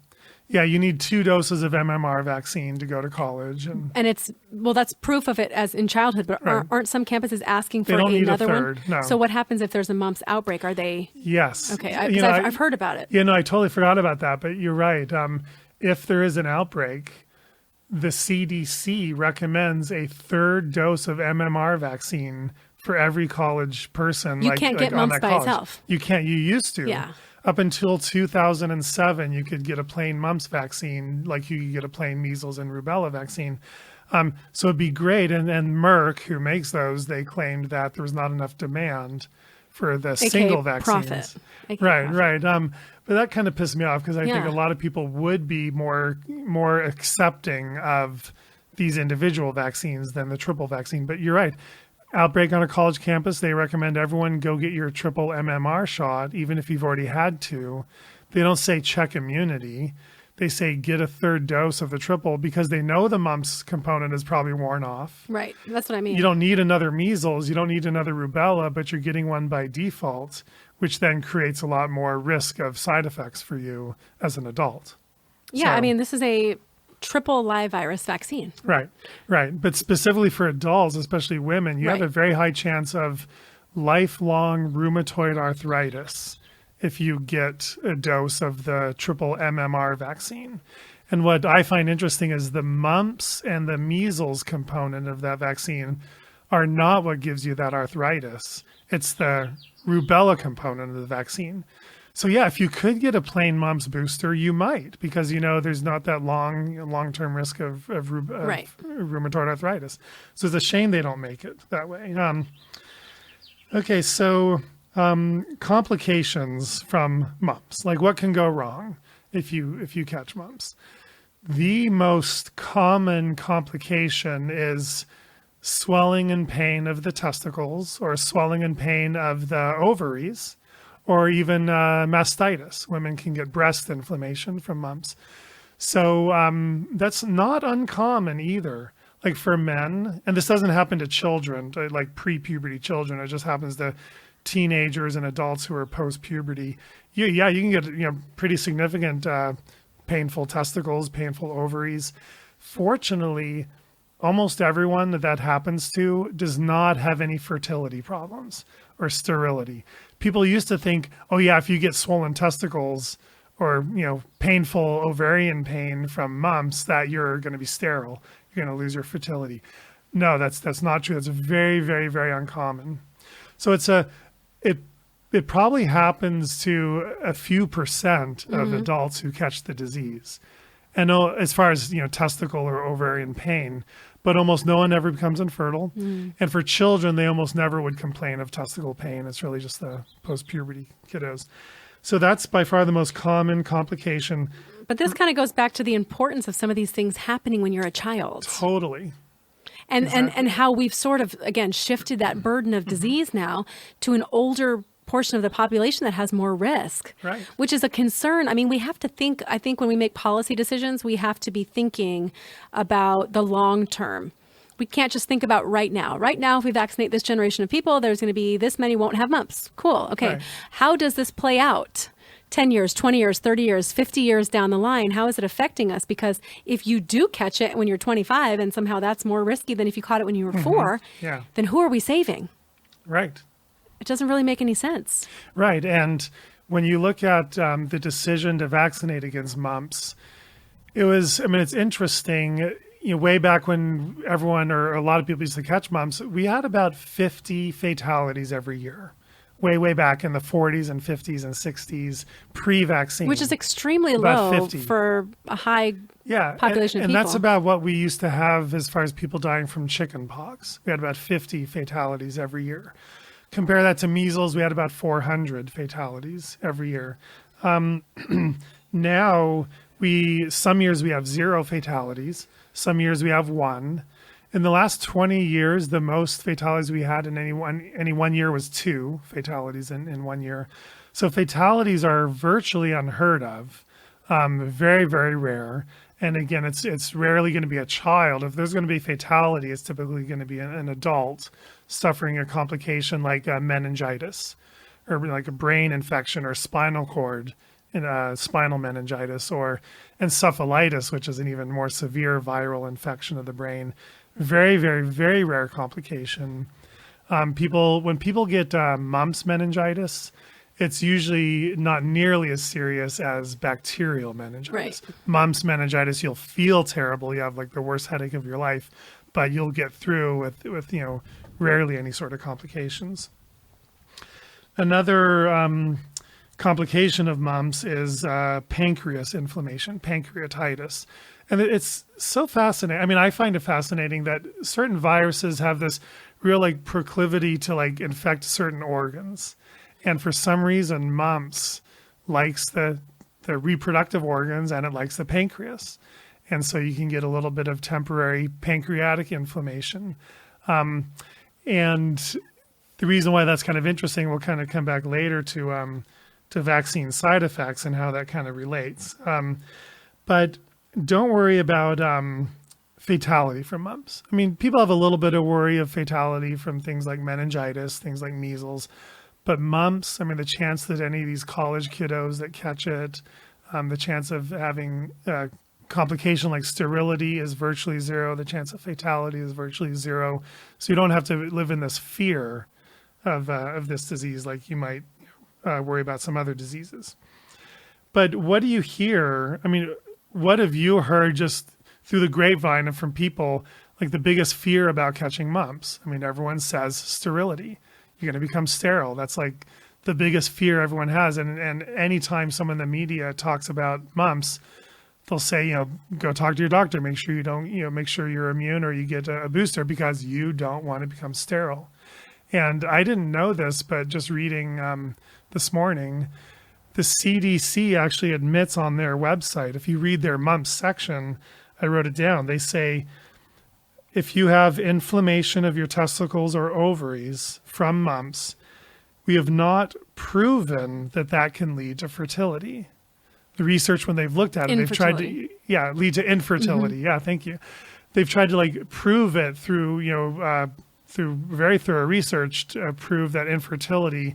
Yeah, you need 2 doses of MMR vaccine to go to college. And that's proof of it as in childhood, but Right. aren't some campuses asking for They don't need a another third, one? no. So what happens if there's a mumps outbreak? Are they? Yes. Okay, I've heard about it. Yeah, no, I totally forgot about that, but you're right. If there is an outbreak, the CDC recommends a 3rd dose of MMR vaccine for every college person. You can't get mumps by itself. You can't. You used to. Yeah. Up until 2007, you could get a plain mumps vaccine, like you could get a plain measles and rubella vaccine. So it'd be great. And Merck, who makes those, they claimed that there was not enough demand for the single vaccines. Profit. Right. But that kind of pissed me off because I think a lot of people would be more accepting of these individual vaccines than the triple vaccine. But you're right. Outbreak on a college campus, they recommend everyone go get your triple MMR shot, even if you've already had 2. They don't say check immunity. They say get a 3rd dose of the triple because they know the mumps component is probably worn off. Right. That's what I mean. You don't need another measles. You don't need another rubella, but you're getting one by default, which then creates a lot more risk of side effects for you as an adult. Yeah. So- This is a triple live virus vaccine. Right. But specifically for adults, especially women, you have a very high chance of lifelong rheumatoid arthritis if you get a dose of the triple MMR vaccine. And what I find interesting is the mumps and the measles component of that vaccine are not what gives you that arthritis. It's the rubella component of the vaccine. So yeah, if you could get a plain mumps booster, you might, because there's not that long-term risk of rheumatoid arthritis. So it's a shame they don't make it that way. Okay, so complications from mumps, like what can go wrong if you catch mumps? The most common complication is swelling and pain of the testicles, or swelling and pain of the ovaries, or even mastitis. Women can get breast inflammation from mumps. So that's not uncommon either. Like for men, and this doesn't happen to children, like pre-puberty children. It just happens to teenagers and adults who are post-puberty. You can get pretty significant painful testicles, painful ovaries. Fortunately, almost everyone that happens to does not have any fertility problems or sterility. People used to think, oh yeah, if you get swollen testicles or painful ovarian pain from mumps, that you're going to be sterile. You're going to lose your fertility. No, that's not true. That's very, very, very uncommon. So it probably happens to a few percent of adults who catch the disease. And as far as testicle or ovarian pain, but almost no one ever becomes infertile. And for children, they almost never would complain of testicle pain. It's really just the post-puberty kiddos. So that's by far the most common complication. But this kind of goes back to the importance of some of these things happening when you're a child. Totally. And Exactly. and how we've sort of, again, shifted that burden of disease now to an older portion of the population that has more risk, Right. which is a concern. I mean, we have to think, I think when we make policy decisions, we have to be thinking about the long term. We can't just think about right now. Right now, if we vaccinate this generation of people, there's going to be this many won't have mumps. Cool. Okay. Right. How does this play out? 10 years, 20 years, 30 years, 50 years down the line, how is it affecting us? Because if you do catch it when you're 25 and somehow that's more risky than if you caught it when you were 4, Yeah. then who are we saving? Right. It doesn't really make any sense. Right. And when you look at the decision to vaccinate against mumps, it's interesting. Way back when everyone or a lot of people used to catch mumps, we had about 50 fatalities every year. Way back in the 40s and 50s and 60s, pre-vaccine. Which is extremely About low 50. for a high Yeah, population of and people. that's about what we used to have as far as people dying from chicken pox. We had about 50 fatalities every year. Compare that to measles, we had about 400 fatalities every year. Now, some years we have 0 fatalities, some years we have 1. In the last 20 years, the most fatalities we had in any one year was 2 fatalities in 1 year. So fatalities are virtually unheard of, very, very rare. And again, it's rarely going to be a child. If there's going to be fatality, it's typically going to be an adult suffering a complication like meningitis, or like a brain infection or spinal cord spinal meningitis, or encephalitis, which is an even more severe viral infection of the brain. Very, very, very rare complication. When people get mumps meningitis, it's usually not nearly as serious as bacterial meningitis. Right. Mumps meningitis, you'll feel terrible. You have like the worst headache of your life, but you'll get through with rarely any sort of complications. Another complication of mumps is pancreas inflammation, pancreatitis. And it's so fascinating. I mean, I find it fascinating that certain viruses have this real like proclivity to like infect certain organs. And for some reason, mumps likes the reproductive organs and it likes the pancreas. And so you can get a little bit of temporary pancreatic inflammation. And the reason why that's kind of interesting, we'll kind of come back later to vaccine side effects and how that kind of relates. But don't worry about fatality from mumps. I mean, people have a little bit of worry of fatality from things like meningitis, things like measles, but mumps, I mean, the chance that any of these college kiddos that catch it, the chance of having a complication like sterility is virtually 0. The chance of fatality is virtually 0. So you don't have to live in this fear of this disease like you might worry about some other diseases. But what do you hear? I mean, what have you heard just through the grapevine and from people, like the biggest fear about catching mumps? I mean, everyone says sterility. You're going to become sterile. That's like the biggest fear everyone has. And anytime someone in the media talks about mumps, they'll say, go talk to your doctor. Make sure you don't, make sure you're immune or you get a booster because you don't want to become sterile. And I didn't know this, but just reading this morning, the CDC actually admits on their website, if you read their mumps section, I wrote it down, they say if you have inflammation of your testicles or ovaries from mumps, we have not proven that that can lead to fertility. The research, when they've looked at it, they've tried to, lead to infertility. Yeah, thank you. They've tried to like prove it through, through very thorough research to prove that infertility,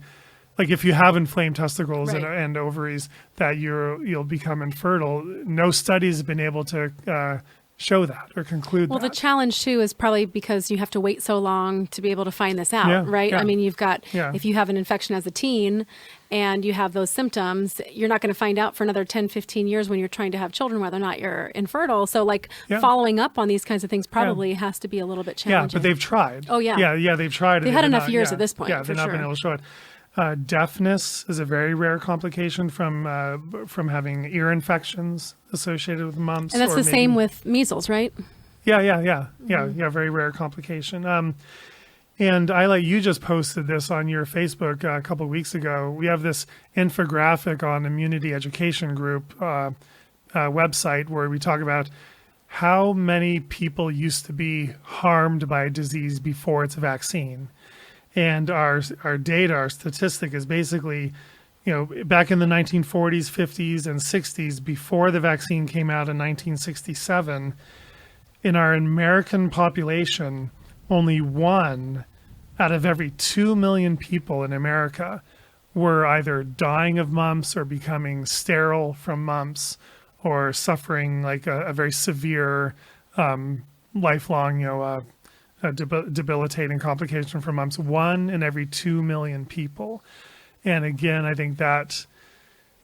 like if you have inflamed testicles and ovaries, that you'll become infertile. No studies have been able to show that or conclude Well, that. the challenge too is probably because you have to wait so long to be able to find this out, right? Yeah. I mean, you've got, if you have an infection as a teen and you have those symptoms, you're not going to find out for another 10, 15 years when you're trying to have children, whether or not you're infertile. So like following up on these kinds of things probably has to be a little bit challenging. Yeah, but they've tried. Oh, yeah. Yeah, they've tried. They've had enough years at this point. Yeah, they've not been able to show it. Deafness is a very rare complication from having ear infections associated with mumps. And that's the same with measles, right? Yeah. Very rare complication. And you just posted this on your Facebook a couple of weeks ago. We have this infographic on Immunity Education Group website where we talk about how many people used to be harmed by a disease before it's a vaccine. And our data, our statistic is basically, back in the 1940s, 50s, and 60s, before the vaccine came out in 1967, in our American population, only 1 out of every 2 million people in America were either dying of mumps or becoming sterile from mumps or suffering like a very severe lifelong, debilitating complication from mumps. 1 in every 2 million people. And again, I think that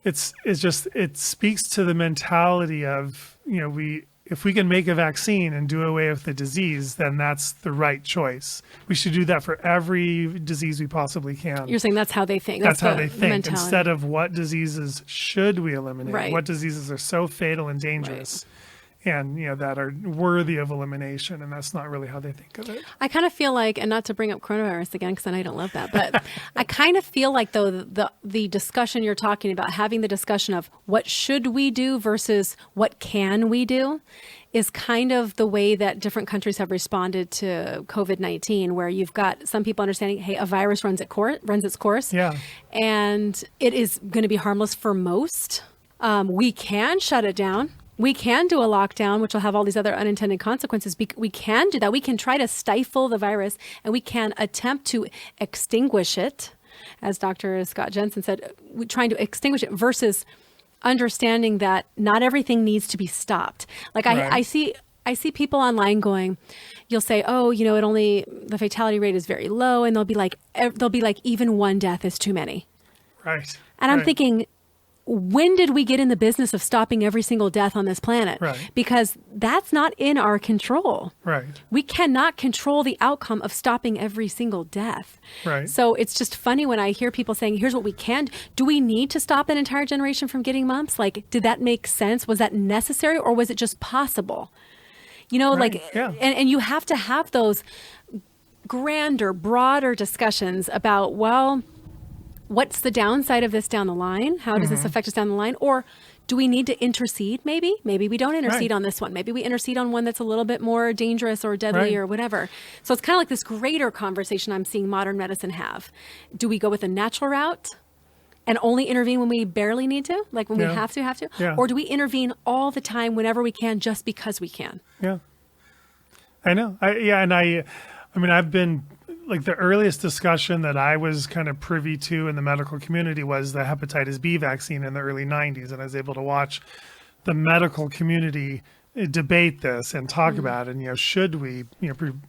it speaks to the mentality of, if we can make a vaccine and do away with the disease, then that's the right choice. We should do that for every disease we possibly can. You're saying that's how they think. That's how they think. Mentality. Instead of what diseases should we eliminate? Right. What diseases are so fatal and dangerous and, that are worthy of elimination. And that's not really how they think of it. I kind of feel like, and not to bring up coronavirus again, because I don't love that, but I kind of feel like though the discussion you're talking about, having the discussion of what should we do versus what can we do, is kind of the way that different countries have responded to COVID-19, where you've got some people understanding, hey, a virus runs its course, and it is going to be harmless for most. We can shut it down. We can do a lockdown, which will have all these other unintended consequences. We can do that. We can try to stifle the virus, and we can attempt to extinguish it, as Dr. Scott Jensen said, trying to extinguish it versus understanding that not everything needs to be stopped. Like I see people online going, you'll say, oh, the fatality rate is very low, and they'll be like even 1 death is too many. Right. And I'm thinking, when did we get in the business of stopping every single death on this planet? Right. Because that's not in our control. Right. We cannot control the outcome of stopping every single death. Right. So it's just funny when I hear people saying, here's what we can do. Do we need to stop an entire generation from getting mumps? Like, did that make sense? Was that necessary, or was it just possible? And you have to have those grander, broader discussions about, what's the downside of this down the line? How does this affect us down the line? Or do we need to intercede maybe? Maybe we don't intercede on this one. Maybe we intercede on one that's a little bit more dangerous or deadly or whatever. So it's kind of like this greater conversation I'm seeing modern medicine have. Do we go with a natural route and only intervene when we barely need to? Like when we have to? Yeah. Or do we intervene all the time whenever we can just because we can? Yeah. I know. I've been... Like the earliest discussion that I was kind of privy to in the medical community was the Hepatitis B vaccine in the early 90s. And I was able to watch the medical community debate this and talk about it. And, should we,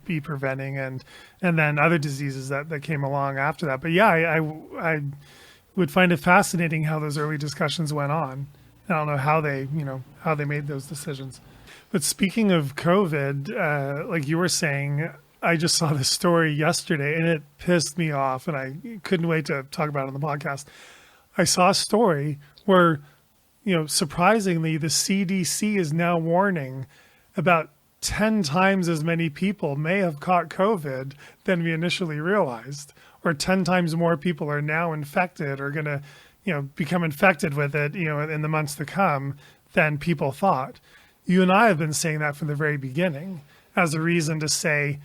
be preventing and then other diseases that came along after that. But I would find it fascinating how those early discussions went on. I don't know how they made those decisions. But speaking of COVID, like you were saying, I just saw this story yesterday and it pissed me off and I couldn't wait to talk about it on the podcast. I saw a story where, surprisingly, the CDC is now warning about 10 times as many people may have caught COVID than we initially realized, or 10 times more people are now infected or going to, become infected with it, in the months to come than people thought. You and I have been saying that from the very beginning. as a reason to say,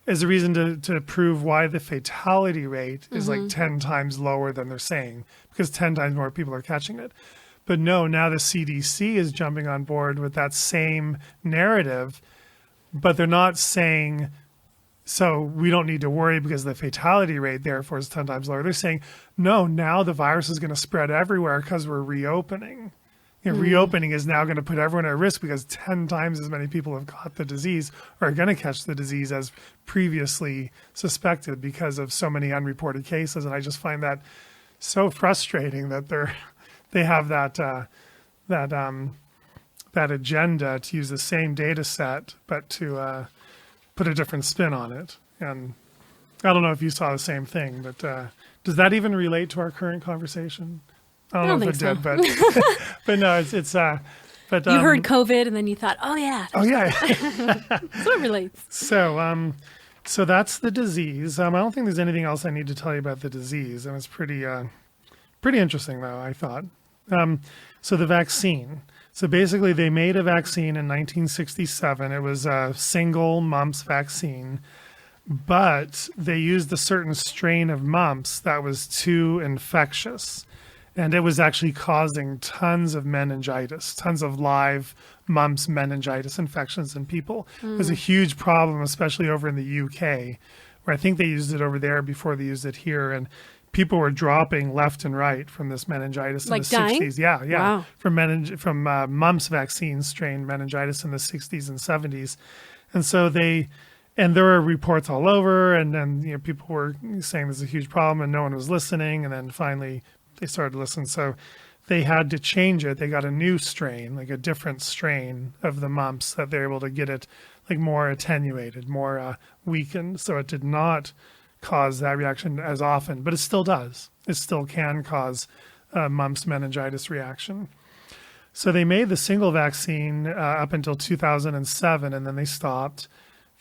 as a reason to prove why the fatality rate is like 10 times lower than they're saying, because 10 times more people are catching it. But no, now the CDC is jumping on board with that same narrative, but they're not saying, so we don't need to worry because the fatality rate therefore is 10 times lower. They're saying, no, now the virus is going to spread everywhere because we're reopening. Reopening is now going to put everyone at risk because 10 times as many people have caught the disease or are going to catch the disease as previously suspected because of so many unreported cases. And I just find that so frustrating that they have that agenda to use the same data set, but to put a different spin on it. And I don't know if you saw the same thing, but does that even relate to our current conversation? I don't know if it did, but but no, it's but you heard COVID and then you thought, oh yeah, so it relates. So that's the disease. I don't think there's anything else I need to tell you about the disease, and it's pretty interesting though, I thought. So the vaccine. So basically, they made a vaccine in 1967. It was a single mumps vaccine, but they used a certain strain of mumps that was too infectious. And it was actually causing tons of meningitis, tons of live mumps meningitis infections in people. It was a huge problem, especially over in the UK, where I think they used it over there before they used it here. And people were dropping left and right from this meningitis in the dying? 60s. Yeah. Wow. From mumps vaccine strain meningitis in the 60s and 70s. And so and there were reports all over, and then people were saying there's a huge problem and no one was listening. And then finally they started to listen. So they had to change it. They got a new strain, like a different strain of the mumps that they're able to get it like more attenuated, more weakened. So it did not cause that reaction as often, but it still does. It still can cause a mumps meningitis reaction. So they made the single vaccine up until 2007, and then they stopped.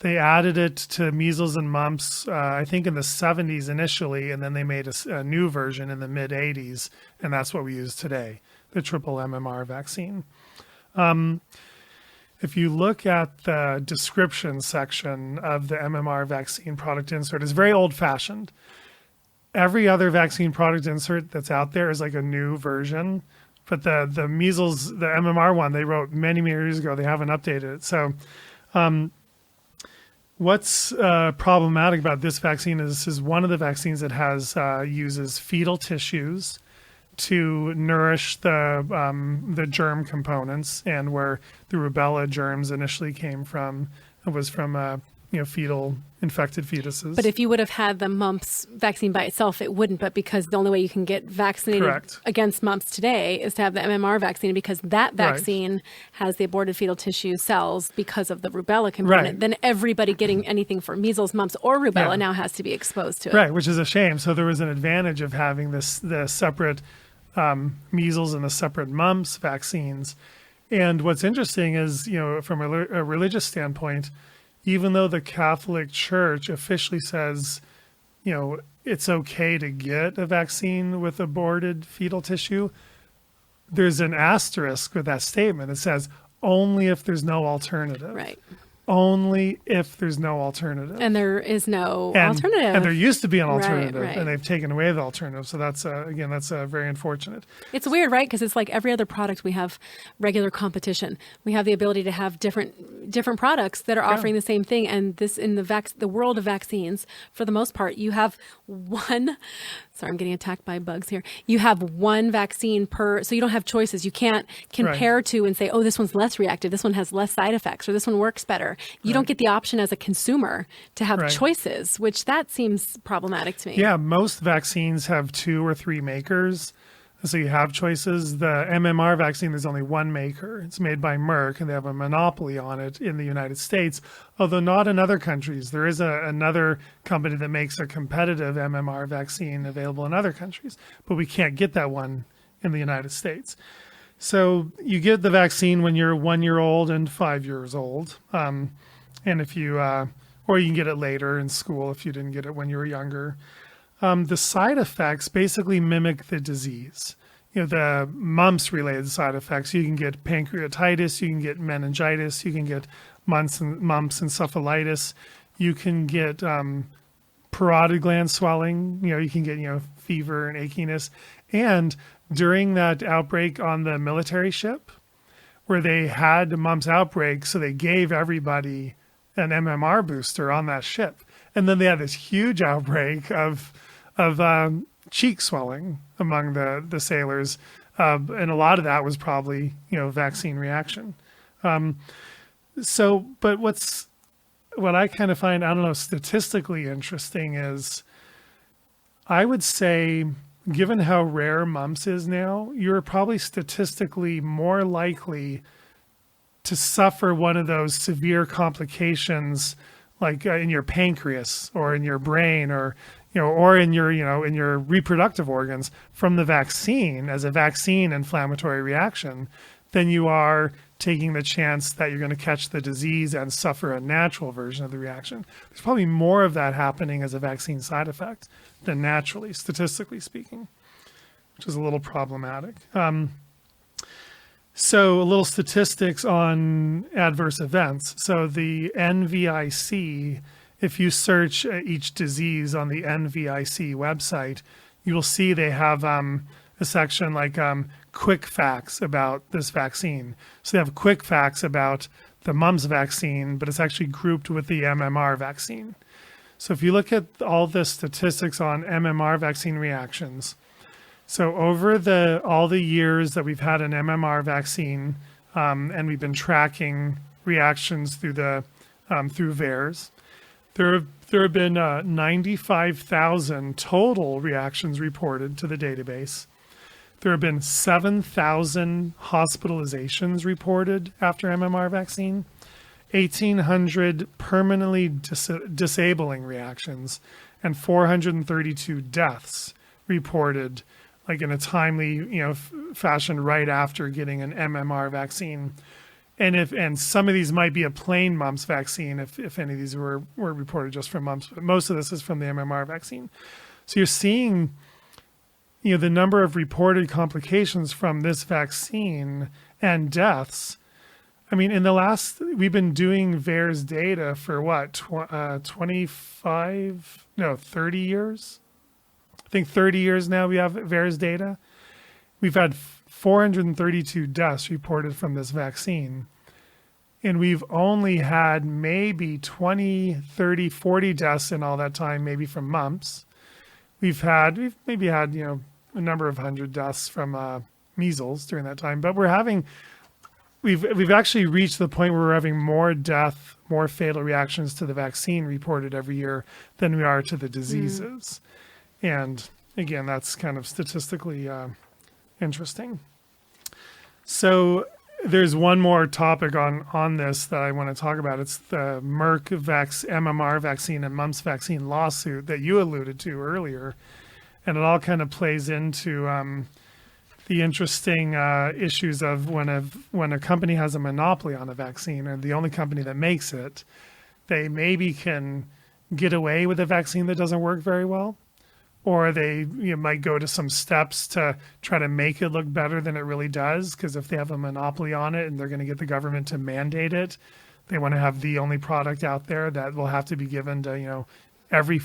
They added it to measles and mumps, I think in the 70s initially, and then they made a new version in the mid-80s, and that's what we use today, the triple MMR vaccine. If you look at the description section of the MMR vaccine product insert, it's very old-fashioned. Every other vaccine product insert that's out there is like a new version, but the measles, the MMR one, they wrote many, many years ago. They haven't updated it. So what's problematic about this vaccine is this is one of the vaccines that uses fetal tissues to nourish the germ components, and where the rubella germs initially came from, it was from fetal infected fetuses. But if you would have had the mumps vaccine by itself, it wouldn't. But because the only way you can get vaccinated against mumps today is to have the MMR vaccine, because that vaccine has the aborted fetal tissue cells because of the rubella component. Then everybody getting anything for measles, mumps, or rubella now has to be exposed to it. Right, which is a shame. So there was an advantage of having the separate measles and the separate mumps vaccines. And what's interesting is, from a religious standpoint, even though the Catholic Church officially says, it's okay to get a vaccine with aborted fetal tissue, there's an asterisk with that statement. It says, only if there's no alternative. Right. Only if there's no alternative. And there is no alternative. And there used to be an alternative, right. and they've taken away the alternative. So that's, that's very unfortunate. It's weird, right? Because it's like every other product, we have regular competition. We have the ability to have different products that are offering the same thing. And this, in the world of vaccines, for the most part, you have one. Sorry, I'm getting attacked by bugs here. You have one vaccine so you don't have choices. You can't compare to and say, oh, this one's less reactive, this one has less side effects, or this one works better. You don't get the option as a consumer to have choices, which that seems problematic to me. Yeah, most vaccines have 2 or 3 makers. So you have choices. The MMR vaccine, there's only one maker. It's made by Merck, and they have a monopoly on it in the United States, although not in other countries. There is another company that makes a competitive MMR vaccine available in other countries, but we can't get that one in the United States. So you get the vaccine when you're 1 year old and 5 years old. And if you, or you can get it later in school if you didn't get it when you were younger. The side effects basically mimic the disease. the mumps-related side effects. You can get pancreatitis, you can get meningitis, you can get mumps encephalitis, you can get parotid gland swelling, you can get, fever and achiness. And during that outbreak on the military ship, where they had the mumps outbreak, so they gave everybody an MMR booster on that ship. And then they had this huge outbreak of cheek swelling among the sailors. And a lot of that was probably, vaccine reaction. But what I kind of find, I don't know, statistically interesting is, I would say, given how rare mumps is now, you're probably statistically more likely to suffer one of those severe complications, like in your pancreas or in your brain or in your reproductive organs from the vaccine as a vaccine inflammatory reaction, than you are taking the chance that you're going to catch the disease and suffer a natural version of the reaction. There's probably more of that happening as a vaccine side effect than naturally, statistically speaking, which is a little problematic. So a little statistics on adverse events. So the NVIC, if you search each disease on the NVIC website, you will see they have a section like quick facts about this vaccine. So they have quick facts about the Mumps vaccine, but it's actually grouped with the MMR vaccine. So if you look at all the statistics on MMR vaccine reactions, so over all the years that we've had an MMR vaccine, and we've been tracking reactions through through VAERS, there have been 95,000 total reactions reported to the database. There have been 7,000 hospitalizations reported after MMR vaccine, 1,800 permanently disabling reactions, and 432 deaths reported, like in a timely, fashion right after getting an MMR vaccine. And some of these might be a plain mumps vaccine if any of these were reported just from mumps, but most of this is from the MMR vaccine. So you're seeing, the number of reported complications from this vaccine and deaths. I mean, we've been doing VAERS data for 30 years? I think 30 years now we have VAERS data. We've had 432 deaths reported from this vaccine. And we've only had maybe 20, 30, 40 deaths in all that time, maybe from mumps. We've maybe had, a number of hundred deaths from measles during that time. But we've actually reached the point where we're having more fatal reactions to the vaccine reported every year than we are to the diseases. And again, that's kind of statistically interesting. So there's one more topic on this that I want to talk about. It's the MMR vaccine and Mumps vaccine lawsuit that you alluded to earlier. And it all kind of plays into the interesting issues of when a company has a monopoly on a vaccine, or the only company that makes it, they maybe can get away with a vaccine that doesn't work very well, or they might go to some steps to try to make it look better than it really does, because if they have a monopoly on it and they're going to get the government to mandate it, they want to have the only product out there that will have to be given to every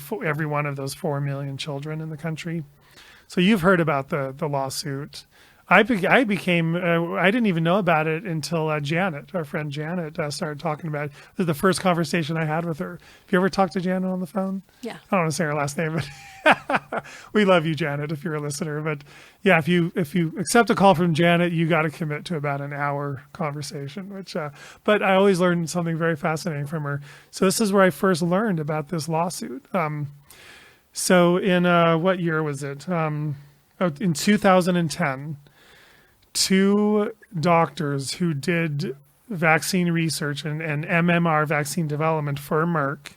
one of those 4 million children in the country. So you've heard about the lawsuit. I didn't even know about it until Janet, our friend Janet, started talking about it. This is the first conversation I had with her. Have you ever talked to Janet on the phone? Yeah. I don't want to say her last name, but we love you, Janet, if you're a listener. But yeah, if you accept a call from Janet, you got to commit to about an hour conversation, but I always learned something very fascinating from her. So this is where I first learned about this lawsuit. So in, what year was it? In 2010, 2 doctors who did vaccine research and MMR vaccine development for Merck,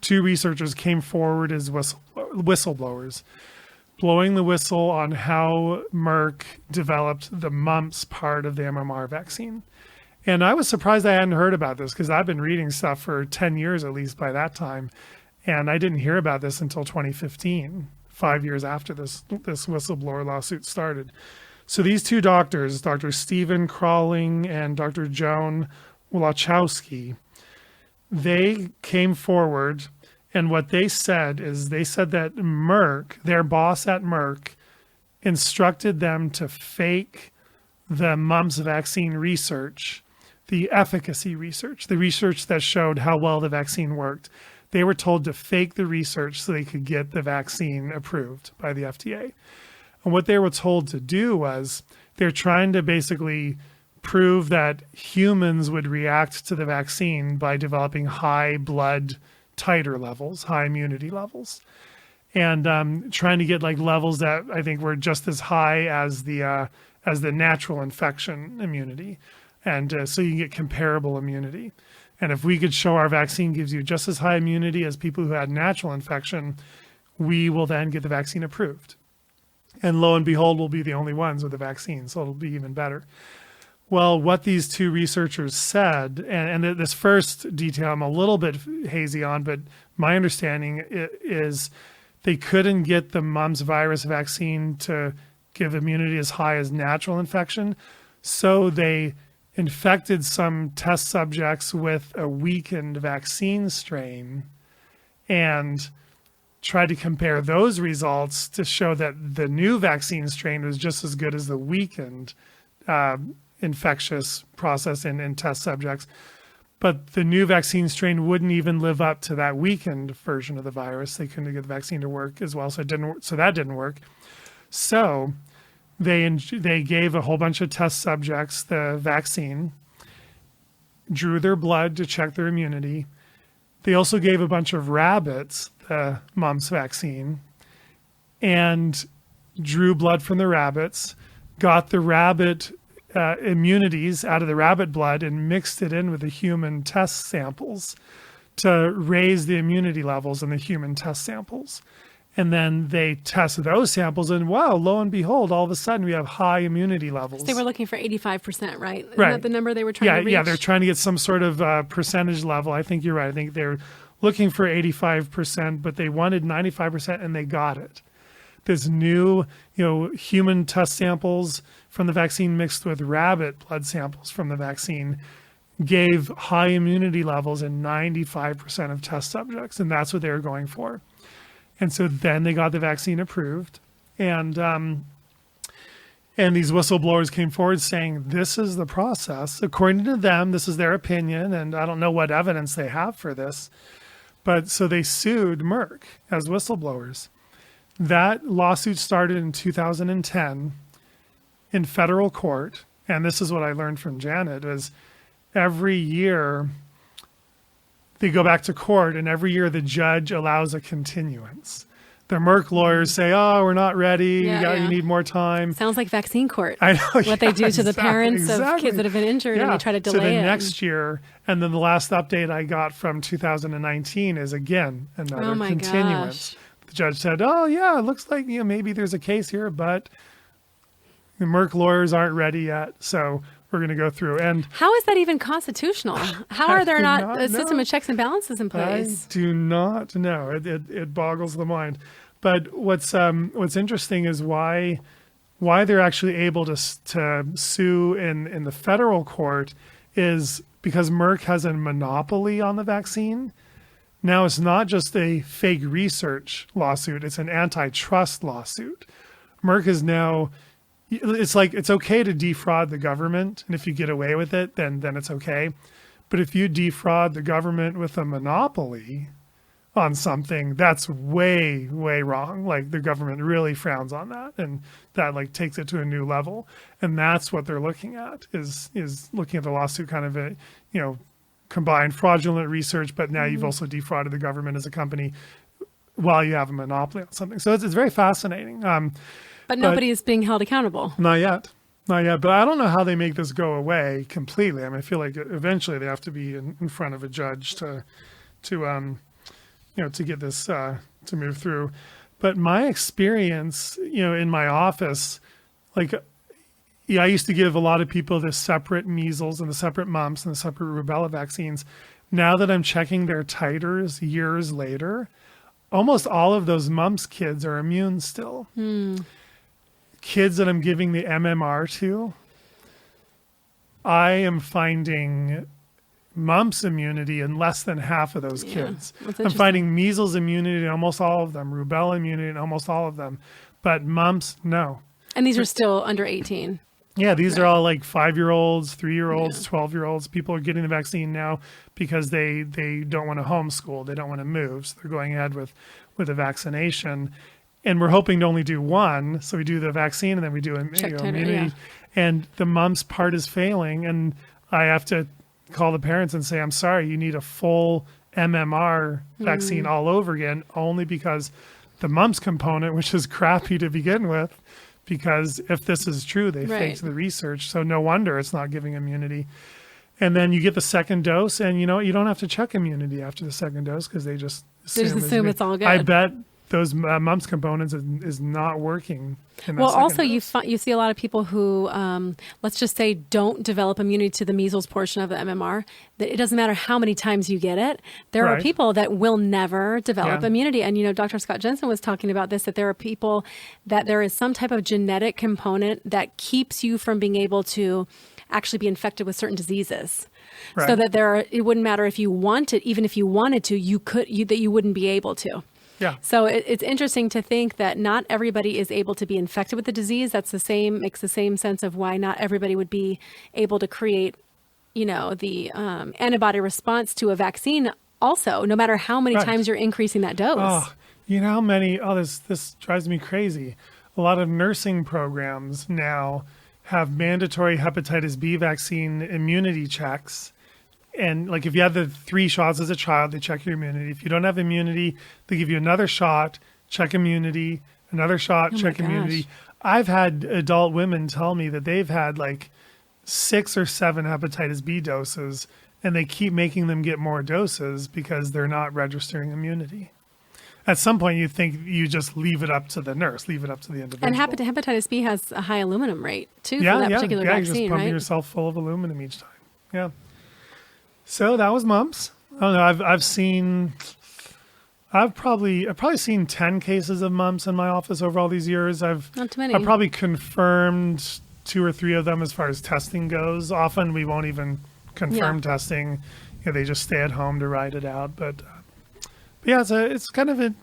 2 researchers came forward as whistleblowers, blowing the whistle on how Merck developed the mumps part of the MMR vaccine. And I was surprised I hadn't heard about this, because I've been reading stuff for 10 years at least by that time, and I didn't hear about this until 2015, 5 years after this whistleblower lawsuit started. So these two doctors, Dr. Stephen Crawling and Dr. Joan Wachowski, they came forward, and what they said is they said that Merck, their boss at Merck, instructed them to fake the mumps vaccine research, the efficacy research, the research that showed how well the vaccine worked. They were told to fake the research so they could get the vaccine approved by the FDA. And what they were told to do was they're trying to basically prove that humans would react to the vaccine by developing high blood titer levels, high immunity levels, and trying to get like levels that I think were just as high as the natural infection immunity, and so you can get comparable immunity. And if we could show our vaccine gives you just as high immunity as people who had natural infection, we will then get the vaccine approved. And lo and behold, we'll be the only ones with the vaccine, so it'll be even better. Well, what these two researchers said, and this first detail I'm a little bit hazy on, but my understanding is they couldn't get the mumps virus vaccine to give immunity as high as natural infection, so they infected some test subjects with a weakened vaccine strain and tried to compare those results to show that the new vaccine strain was just as good as the weakened infectious process in test subjects. But the new vaccine strain wouldn't even live up to that weakened version of the virus. They couldn't get the vaccine to work as well, so that didn't work. So they gave a whole bunch of test subjects the vaccine, drew their blood to check their immunity. They also gave a bunch of rabbits the mumps vaccine and drew blood from the rabbits, got the rabbit immunities out of the rabbit blood and mixed it in with the human test samples to raise the immunity levels in the human test samples. And then they test those samples and wow, lo and behold, all of a sudden we have high immunity levels. So they were looking for 85%, right? Isn't Right. that the number they were trying to reach? Yeah, they're trying to get some sort of percentage level. I think you're right. I think they're looking for 85%, but they wanted 95% and they got it. This new, human test samples from the vaccine mixed with rabbit blood samples from the vaccine gave high immunity levels in 95% of test subjects, and that's what they were going for. And so then they got the vaccine approved, and these whistleblowers came forward saying, this is the process. According to them, this is their opinion, and I don't know what evidence they have for this. But so they sued Merck as whistleblowers. That lawsuit started in 2010 in federal court. And this is what I learned from Janet, is every year they go back to court, and every year the judge allows a continuance. The Merck lawyers say, oh, we're not ready. You need more time. Sounds like vaccine court. I know. What they do to the parents of kids that have been injured, and they try to delay so the it. next year, and then the last update I got from 2019 is again another continuance. Gosh. The judge said, oh, yeah, it looks like maybe there's a case here, but the Merck lawyers aren't ready yet. So we're going to go through. And how is that even constitutional? How are there not a system know. of checks and balances in place? I do not know. It boggles the mind. But what's interesting is why they're actually able to sue in the federal court is because Merck has a monopoly on the vaccine. Now it's not just a fake research lawsuit; it's an antitrust lawsuit. Merck is now. It's like it's okay to defraud the government, and if you get away with it, then it's okay. But if you defraud the government with a monopoly on something, that's way, way wrong. Like the government really frowns on that, and that like takes it to a new level. And that's what they're looking at is looking at the lawsuit kind of a, combined fraudulent research, but now you've also defrauded the government as a company while you have a monopoly on something. So it's very fascinating. But nobody is being held accountable. Not yet. But I don't know how they make this go away completely. I mean, I feel like eventually they have to be in front of a judge to get this to move through. But my experience, in my office, I used to give a lot of people the separate measles and the separate mumps and the separate rubella vaccines. Now that I'm checking their titers years later, almost all of those mumps kids are immune still. kids that I'm giving the MMR to, I am finding mumps immunity in less than half of those kids. I'm finding measles immunity in almost all of them, rubella immunity in almost all of them, but mumps, no. And these are still under 18. Yeah, these are all like 5-year-olds, 3-year-olds, 12-year-olds. People are getting the vaccine now because they don't want to homeschool. They don't want to move. So they're going ahead with a vaccination. And we're hoping to only do one. So we do the vaccine and then we do immunity. Yeah. And the mumps part is failing. And I have to call the parents and say, I'm sorry, you need a full MMR vaccine all over again, only because the mumps component, which is crappy to begin with, because if this is true, they faked the research. So no wonder it's not giving immunity. And then you get the second dose, and you don't have to check immunity after the second dose because they just assume it's all good. I bet those mumps components is not working. Well, also you see a lot of people who, let's just say, don't develop immunity to the measles portion of the MMR. That it doesn't matter how many times you get it. There are people that will never develop immunity. And, Dr. Scott Jensen was talking about this, that there are people that there is some type of genetic component that keeps you from being able to actually be infected with certain diseases. Right. So that it wouldn't matter if you wanted, even if you wanted to, that you wouldn't be able to. Yeah. So it's interesting to think that not everybody is able to be infected with the disease. Makes the same sense of why not everybody would be able to create, the antibody response to a vaccine also, no matter how many times you're increasing that dose. Oh, you know how many, this drives me crazy. A lot of nursing programs now have mandatory hepatitis B vaccine immunity checks. And like if you have the 3 shots as a child, they check your immunity. If you don't have immunity, they give you another shot, check immunity, another shot, check immunity. I've had adult women tell me that they've had like 6 or 7 hepatitis B doses, and they keep making them get more doses because they're not registering immunity. At some point, you think you just leave it up to the nurse, leave it up to the individual. And hepatitis B has a high aluminum rate too for that particular vaccine, you're just pumping right? yourself full of aluminum each time. Yeah. So that was mumps. I don't know. I've probably seen 10 cases of mumps in my office over all these years. Not too many. I've probably confirmed 2 or 3 of them as far as testing goes. Often we won't even confirm testing. They just stay at home to ride it out. But yeah, it's kind of a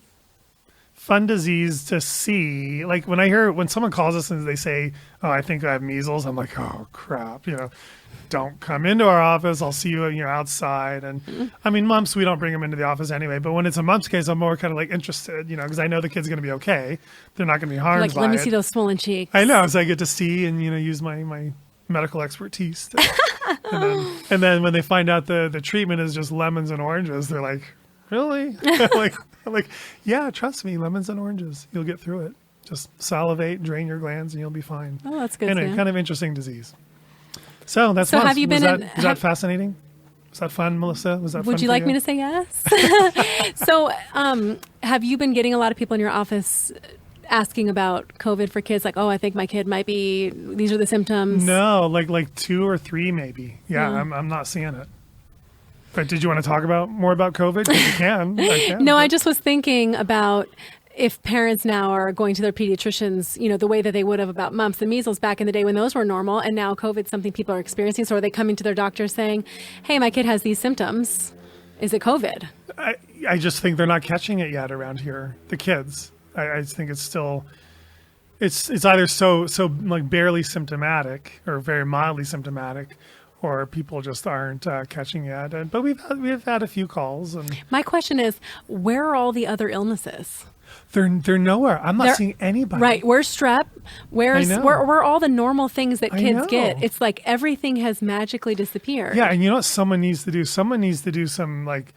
fun disease to see. Like when someone calls us and they say, "Oh, I think I have measles," I'm like, "Oh crap!" Don't come into our office. I'll see you outside. And I mean, mumps, we don't bring them into the office anyway. But when it's a mumps case, I'm more kind of like interested, because I know the kid's going to be okay. They're not going to be harmed by it. Let me see those swollen cheeks. I know. So I get to see and, use my medical expertise. And then when they find out the treatment is just lemons and oranges, they're like, really? I'm like, yeah, trust me, lemons and oranges. You'll get through it. Just salivate, drain your glands, and you'll be fine. Oh, that's good. Anyway, kind of interesting disease. So that's have you been? Was that fascinating? Was that fun, Melissa? Was that fun? Would you like me to say yes? So, have you been getting a lot of people in your office asking about COVID for kids? Like, oh, I think my kid might be. These are the symptoms. No, like 2 or 3 maybe. Yeah, I'm not seeing it. But did you want to talk more about COVID? 'Cause you can. No, I just was thinking about if parents now are going to their pediatricians, the way that they would have about mumps and measles back in the day when those were normal, and now COVID's something people are experiencing. So are they coming to their doctor saying, hey, my kid has these symptoms. Is it COVID? I just think they're not catching it yet around here, the kids. I think it's still, it's either so like barely symptomatic or very mildly symptomatic, or people just aren't catching it. But we've had a few calls. And my question is, where are all the other illnesses? They're nowhere. I'm not seeing anybody. Right. Where's strep? Where's all the normal things that kids get? It's like everything has magically disappeared. Yeah, and you know what someone needs to do? Someone needs to do some like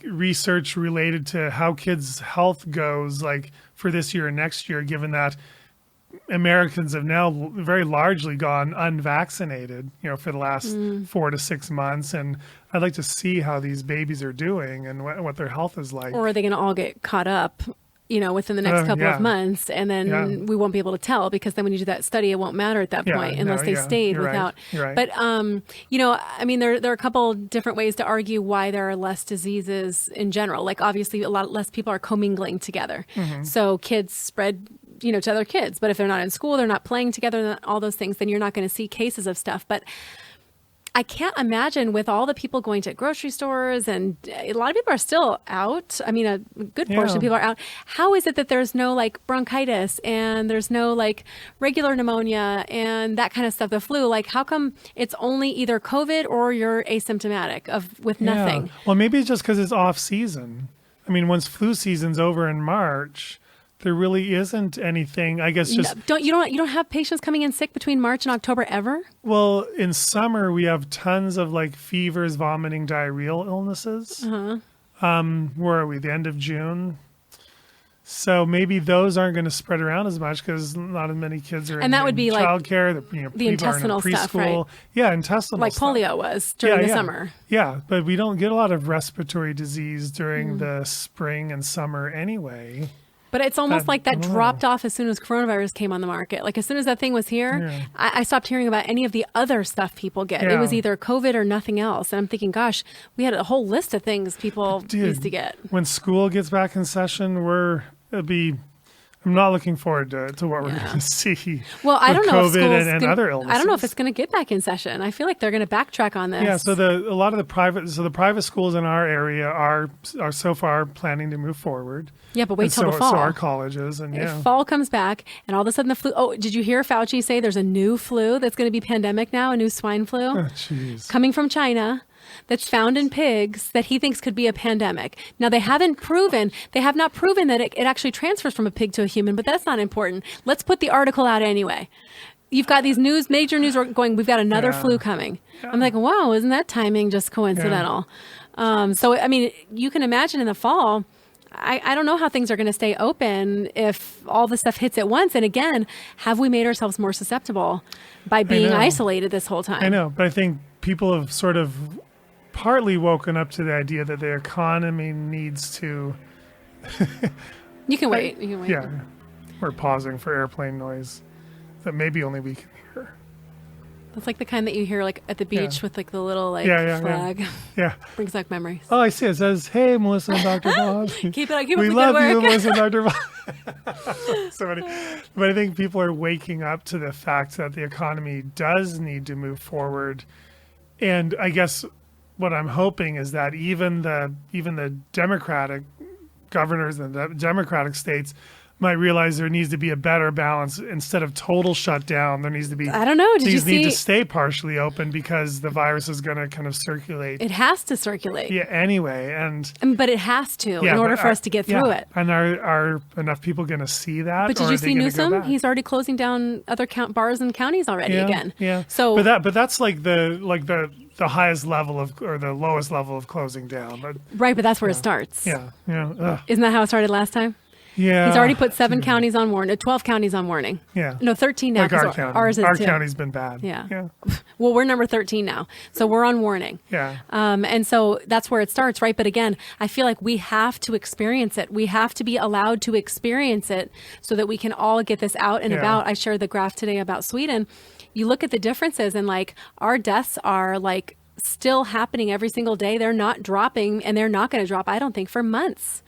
research related to how kids' health goes like for this year and next year, given that Americans have now very largely gone unvaccinated, for the last 4 to 6 months. And I'd like to see how these babies are doing and what their health is like. Or are they going to all get caught up, within the next couple of months, and then we won't be able to tell, because then when you do that study, it won't matter at that point unless they stayed without. Right. But, I mean, there are a couple different ways to argue why there are less diseases in general. Like, obviously, a lot less people are commingling together. So kids spread to other kids. But if they're not in school, they're not playing together, all those things, then you're not going to see cases of stuff. But I can't imagine with all the people going to grocery stores, and a lot of people are still out. I mean, a good portion of people are out. How is it that there's no like bronchitis and there's no like regular pneumonia and that kind of stuff, the flu? Like, how come it's only either COVID or you're asymptomatic with nothing? Yeah. Well, maybe it's just because it's off season. I mean, once flu season's over in March, there really isn't anything, I guess. Just you don't have patients coming in sick between March and October ever? Well, in summer we have tons of like fevers, vomiting, diarrheal illnesses. Where are we? The end of June. So maybe those aren't going to spread around as much because not as many kids are and that would be like childcare. The intestinal stuff, right? Yeah, intestinal like stuff. polio was during the summer. Yeah, but we don't get a lot of respiratory disease during the spring and summer anyway. But it's almost like that dropped off as soon as coronavirus came on the market. Like as soon as that thing was here, I stopped hearing about any of the other stuff people get. It was either COVID or nothing else. And I'm thinking, gosh, we had a whole list of things people used to get. When school gets back in session, I'm not looking forward to what we're going to see. Well, I don't know if COVID and other illnesses. I don't know if it's going to get back in session. I feel like they're going to backtrack on this. Yeah, so a lot of the private schools in our area are so far planning to move forward. Yeah, but wait till the fall. So are colleges, and if fall comes back, and all of a sudden the flu. Oh, did you hear Fauci say there's a new flu that's going to be pandemic now? A new swine flu jeez, coming from China. That's found in pigs that he thinks could be a pandemic. Now, they have not proven that it actually transfers from a pig to a human, but that's not important. Let's put the article out anyway. You've got these major news going, we've got another flu coming. Yeah. I'm like, wow, isn't that timing just coincidental? Yeah. So, I mean, you can imagine in the fall, I don't know how things are going to stay open if all the stuff hits at once. And again, have we made ourselves more susceptible by being isolated this whole time? I know, but I think people have sort of partly woken up to the idea that the economy needs to. You can wait. Yeah, we're pausing for airplane noise that maybe only we can hear. That's like the kind that you hear like at the beach with like the little flag. Yeah. Brings back memories. Oh, I see. It says, "Hey, Melissa and Dr. Bob." Keep up we the love good you, work. Melissa and Dr. Bob. So many. But I think people are waking up to the fact that the economy does need to move forward, and I guess what I'm hoping is that even the Democratic governors and the Democratic states might realize there needs to be a better balance. Instead of total shutdown, there needs to be. I don't know. These need to stay partially open because the virus is going to kind of circulate. It has to circulate. Yeah. Anyway, but it has to in order for us to get through it. And are enough people going to see that? But did you see Newsom? He's already closing down other bars and counties already again. Yeah. So, but that's like the highest level or the lowest level of closing down. But that's where it starts. Yeah. Ugh. Isn't that how it started last time? Yeah. He's already put 7 counties on warning, 12 counties on warning. Yeah. No, 13 now. Like our county. Ours is our 2. county's been bad. Yeah. Well, we're number 13 now. So we're on warning. Yeah. And so that's where it starts, right? But again, I feel like we have to experience it. We have to be allowed to experience it so that we can all get this out and about. I shared the graph today about Sweden. You look at the differences and like our deaths are like still happening every single day. They're not dropping, and they're not going to drop, I don't think, for months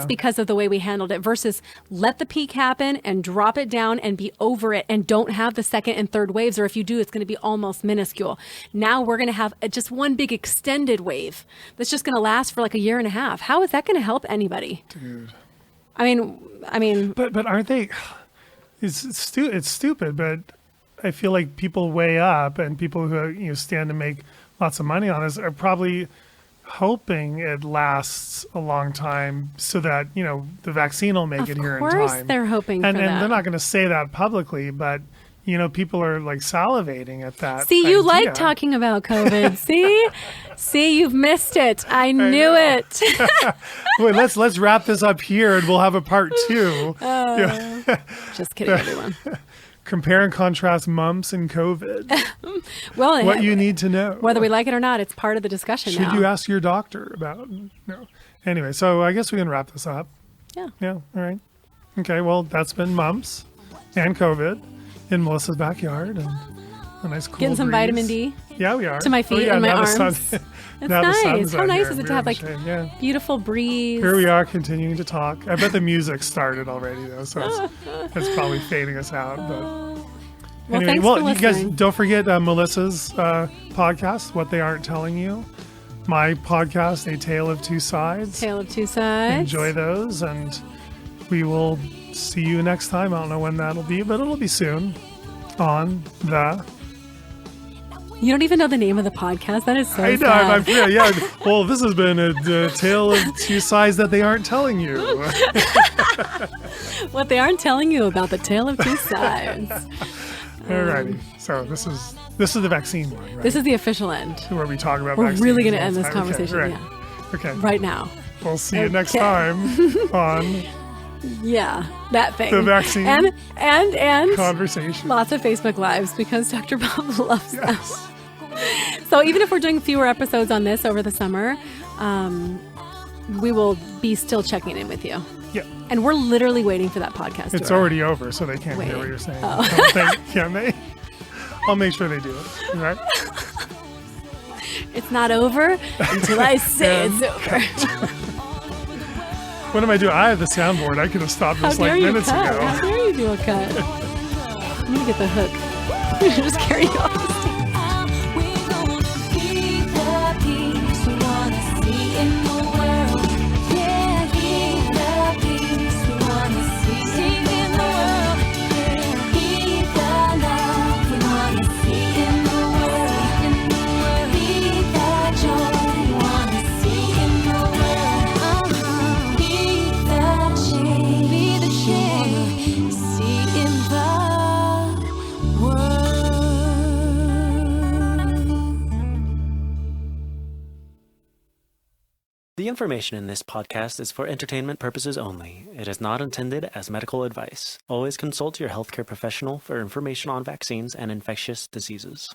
because of the way we handled it, versus let the peak happen and drop it down and be over it and don't have the second and third waves, or if you do, it's going to be almost minuscule. Now we're going to have just one big extended wave that's just going to last for like a year and a half. How is that going to help anybody? Dude. I mean, but aren't they? It's stupid, but I feel like people weigh up, and people who stand to make lots of money on this are probably hoping it lasts a long time so that the vaccine will make it here in time. Of course, they're hoping and for that. And they're not going to say that publicly, but people are like salivating at that. See, you like talking about COVID. See, you've missed it. I knew it. Wait, let's wrap this up here, and we'll have a part 2. Just kidding, everyone. Compare and contrast mumps and COVID. Well, what you need to know. Whether we like it or not, it's part of the discussion now. Should you ask your doctor about? No. Anyway, so I guess we can wrap this up. Yeah. Yeah. All right. Okay. Well, that's been mumps and COVID in Melissa's backyard, and A nice cool Getting some breeze. vitamin D Yeah, we are. to my feet and my now the arms. sun- It's now the nice. sun's How out nice here. is it to We're have in like the shade, yeah. beautiful breeze? Here we are continuing to talk. I bet the music started already though, so it's probably fading us out. But Well, thanks for you guys listening. don't forget Melissa's podcast, What They Aren't Telling You. My podcast, A Tale of Two Sides. Tale of Two Sides. Enjoy those, and we will see you next time. I don't know when that'll be, but it'll be soon on the... You don't even know the name of the podcast? That is so I know, sad. yeah. Well, this has been a tale of two sides that they aren't telling you. What they aren't telling you about the Tale of Two Sides. Alrighty, so this is the vaccine one, right? This is the official end. Where we talk about We're vaccines really going to all end the this time. conversation. Okay, Yeah. Okay. Right now. We'll see you next Okay. time on Yeah. That thing. The vaccine And conversation. lots of Facebook Lives because Dr. Bob loves Yes. us. So even if we're doing fewer episodes on this over the summer, we will be still checking in with you. Yeah. And we're literally waiting for that podcast. It's to air. already over, so they can't hear Wait. what you're saying. Oh. I don't think, can they? I'll make sure they do it. Right? It's not over until I say it's over. What am I doing? I have the soundboard. I could have stopped How this dare like you minutes cut? ago. How dare you do a cut? I'm gonna get the hook. Just carry on. We're gonna be the peace we wanna see in the world. Yeah, be the peace we wanna see in the world. Yeah, be the love we wanna see in the world. Be the joy we wanna see in the world. Be the change we wanna see in the world. The information in this podcast is for entertainment purposes only. It is not intended as medical advice. Always consult your healthcare professional for information on vaccines and infectious diseases.